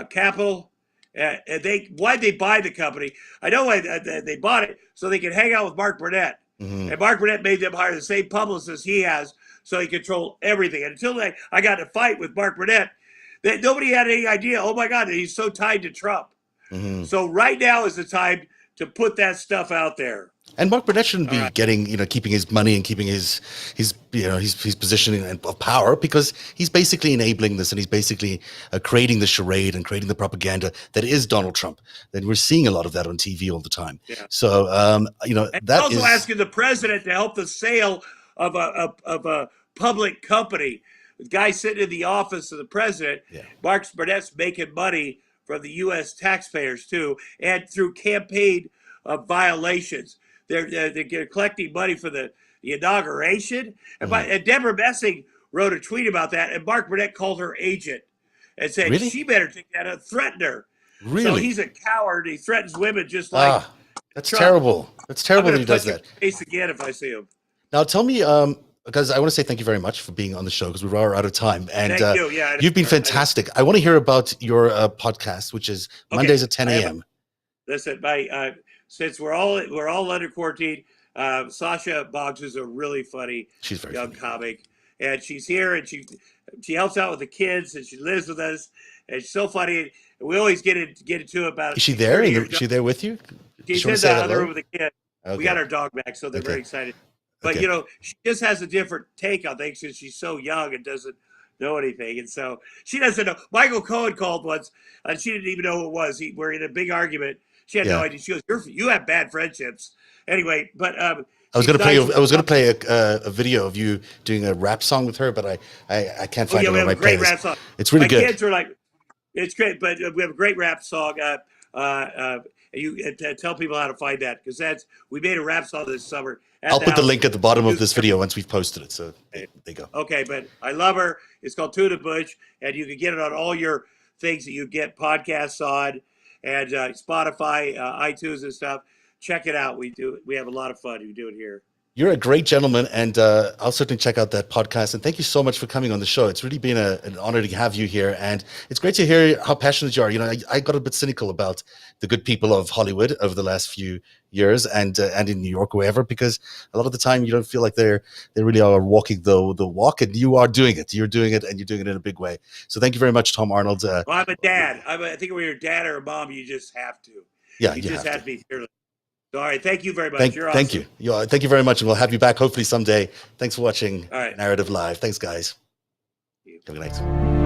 [SPEAKER 2] Capital, why'd they buy the company? I know why they bought it, so they could hang out with Mark Burnett.
[SPEAKER 1] Mhm.
[SPEAKER 2] And Mark Burnett made them hire the same publicist he has so he controlled everything. And until I got in a fight with Mark Burnett, that nobody had any idea, oh my God, he's so tied to Trump.
[SPEAKER 1] Mhm.
[SPEAKER 2] So right now is the time to put that stuff out there.
[SPEAKER 1] And Mark Burnett shouldn't
[SPEAKER 2] All
[SPEAKER 1] be
[SPEAKER 2] right.
[SPEAKER 1] getting, keeping his money and keeping his position of power, because he's basically enabling this, and he's basically creating the charade and creating the propaganda that is Donald Trump. And we're seeing a lot of that on TV all the time.
[SPEAKER 2] Yeah.
[SPEAKER 1] So,
[SPEAKER 2] And
[SPEAKER 1] that
[SPEAKER 2] also
[SPEAKER 1] is
[SPEAKER 2] asking the president to help the sale of a public company. The guy sitting in the office of the president,
[SPEAKER 1] Yeah.
[SPEAKER 2] Mark Burnett's making money from the U.S. taxpayers too, and through campaign violations. They're collecting money for the inauguration.
[SPEAKER 1] Mhm.
[SPEAKER 2] And Deborah Messing wrote a tweet about that, and Mark Burnett called her agent and said
[SPEAKER 1] Really?
[SPEAKER 2] she better take that and threaten her. So
[SPEAKER 1] Really?
[SPEAKER 2] he's a coward. He threatens women just like
[SPEAKER 1] That's
[SPEAKER 2] Trump.
[SPEAKER 1] terrible. That's
[SPEAKER 2] I'm
[SPEAKER 1] terrible that
[SPEAKER 2] going
[SPEAKER 1] he
[SPEAKER 2] to
[SPEAKER 1] does
[SPEAKER 2] punch him
[SPEAKER 1] that.
[SPEAKER 2] in the face again if I see him.
[SPEAKER 1] Now, tell me, because I want to say thank you very much for being on the show, because we are out of time. And
[SPEAKER 2] Thank you. Yeah,
[SPEAKER 1] you've been fantastic. I want to hear about your podcast, which is Mondays at 10 a.m.
[SPEAKER 2] Listen, since we're all under quarantine, Sasha Boggs is a really funny young comic, and she's here, and she helps out with the kids, and she lives with us, and she's so funny. And we always get into about.
[SPEAKER 1] Is she there? Is she there with you?
[SPEAKER 2] She's in the other room with the kids.
[SPEAKER 1] Okay.
[SPEAKER 2] We got our dog back, so they're very excited. But she just has a different take on things because she's so young and doesn't know anything, and so she doesn't know. Michael Cohen called once, and she didn't even know who it was. We're in a big argument. She had no idea. She goes, "You have bad friendships." Anyway, but
[SPEAKER 1] I was going to play a video of you doing a rap song with her, but I can't find it on my playlist.
[SPEAKER 2] Great rap song.
[SPEAKER 1] It's really good.
[SPEAKER 2] My kids are like, it's great, but we have a great rap song. You tell people how to find that, because we made a rap song this summer.
[SPEAKER 1] I'll put the link at the bottom of this video once we've posted it. So there you go.
[SPEAKER 2] Okay, but I love her. It's called To the Bush, and you can get it on all your things that you get podcasts on, and Spotify, iTunes, and stuff. Check it out. We have a lot of fun. We do it here.
[SPEAKER 1] You're a great gentleman, and I'll certainly check out that podcast. And thank you so much for coming on the show. It's really been an honor to have you here, and it's great to hear how passionate you are. I got a bit cynical about the good people of Hollywood over the last few years, and in New York or wherever, because a lot of the time you don't feel like they really are walking the walk, and you are doing it. You're doing it, and you're doing it in a big way. So thank you very much, Tom Arnold.
[SPEAKER 2] Well, I'm a dad. I think when you're a dad or a mom, you just have to.
[SPEAKER 1] Yeah,
[SPEAKER 2] you just have to be fearless. All right. Thank you very much.
[SPEAKER 1] Thank you. Thank you very much. And we'll have you back hopefully someday. Thanks for watching Narativ Live. Thanks, guys. Have a good night.